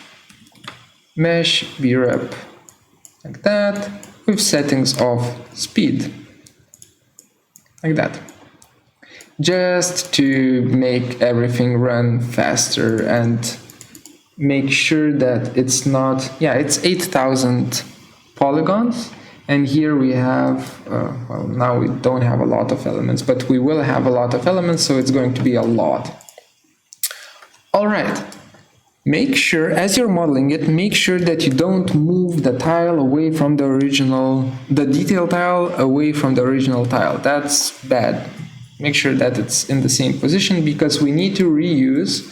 Mesh brep, like that, with settings of speed, like that. Just to make everything run faster and make sure that it's not, it's 8,000 polygons, and here we have, well, now we don't have a lot of elements, but we will have a lot of elements, so it's going to be a lot. All right, make sure, as you're modeling it, make sure that you don't move the tile away from the original, the detail tile away from the original tile. That's bad. Make sure that it's in the same position, because we need to reuse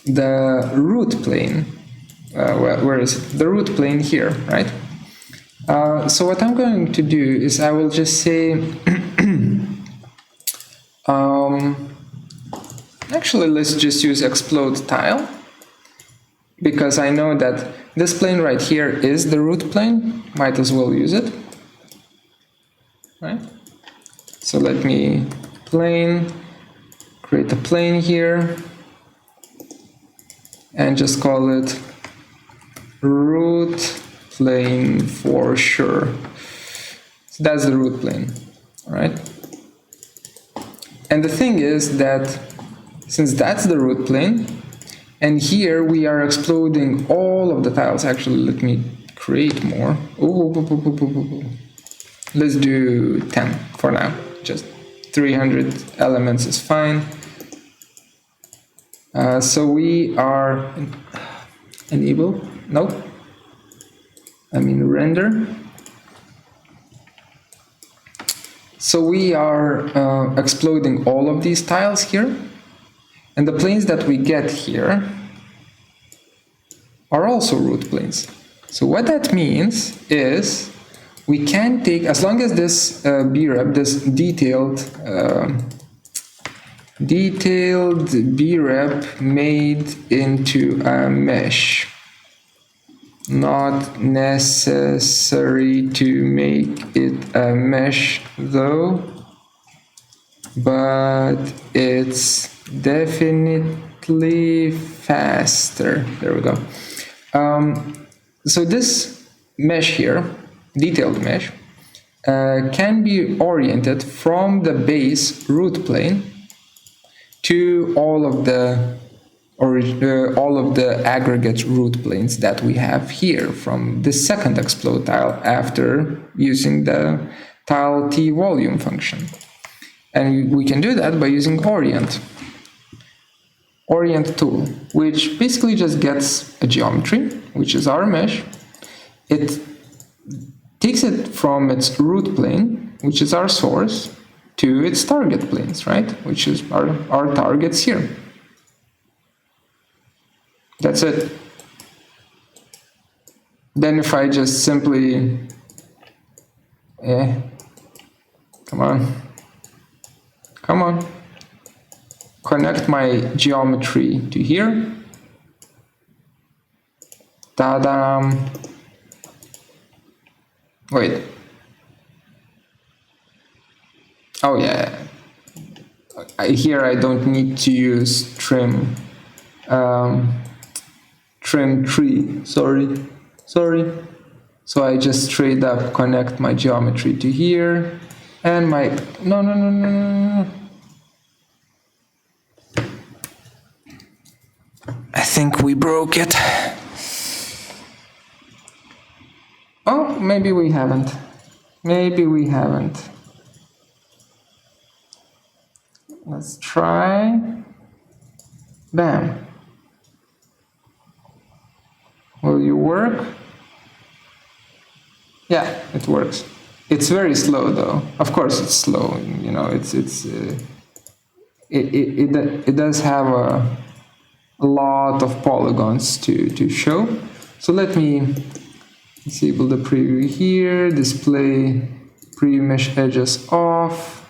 the root plane. Where is it? The root plane here, right? So what I'm going to do is I will just say, actually let's just use explode tile, because I know that this plane right here is the root plane. Might as well use it, right? So let me create a plane here, and just call it root plane for sure. So that's the root plane, all right? And the thing is that since that's the root plane, and here we are exploding all of the tiles. Actually, let me create more. Let's do 10 for now. Just 300 elements is fine. So we are enable. Nope. I mean render. So we are exploding all of these tiles here. And the planes that we get here are also root planes. So what that means is we can take, as long as this brep, this detailed brep made into a mesh, not necessary to make it a mesh though, but it's definitely faster. There we go. So this mesh here, detailed mesh, can be oriented from the base root plane to all of the aggregate root planes that we have here from the second explode tile after using the tile t volume function. And we can do that by using orient tool, which basically just gets a geometry, which is our mesh. It takes it from its root plane, which is our source, to its target planes, right? Which is our targets here. That's it. Then if I just simply, come on, connect my geometry to here. Ta-da! Wait. Oh yeah. Here I don't need to use trim tree. Sorry. So I just straight up connect my geometry to here, and my no. I think we broke it. Oh, maybe we haven't. Let's try. Bam. Will you work? Yeah, it works. It's very slow though. Of course it's slow, you know, it does have a lot of polygons to show. So let me disable the preview here, display pre-mesh edges off.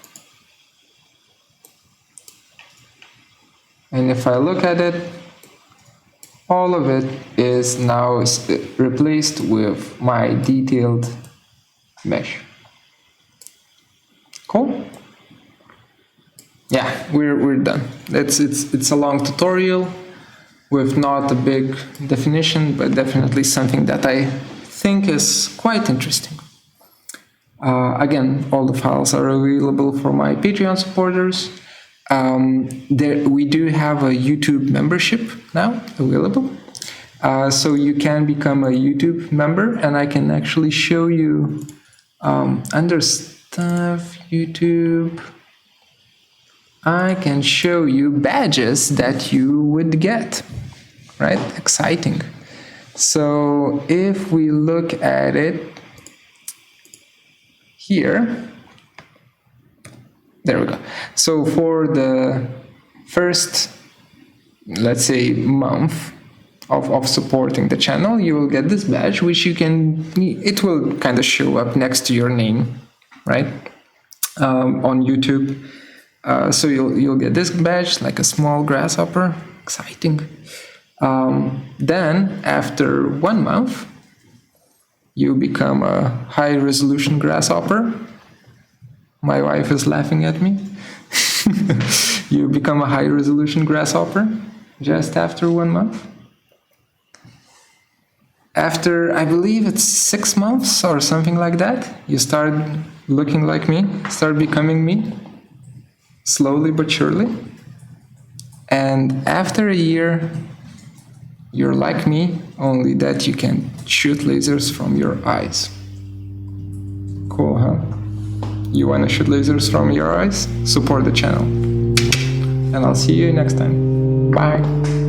And if I look at it, all of it is now replaced with my detailed mesh. Cool? Yeah, we're done. It's a long tutorial with not a big definition, but definitely something that I think is quite interesting. Again, all the files are available for my Patreon supporters. We do have a YouTube membership now available. So you can become a YouTube member, and I can actually show you under stuff, YouTube, I can show you badges that you would get, right? Exciting. So if we look at it here, there we go. So for the first, let's say, month of supporting the channel, you will get this badge, which it will kind of show up next to your name, right? On YouTube. So you'll get this badge, like a small grasshopper. Exciting. Then after 1 month, you become a high resolution grasshopper. My wife is laughing at me. You become a high resolution grasshopper just after 1 month. After, I believe it's 6 months or something like that, you start looking like me, start becoming me, slowly but surely. And after a year, you're like me, only that you can shoot lasers from your eyes. Cool, huh? You want to shoot lasers from your eyes? Support the channel. And I'll see you next time. Bye.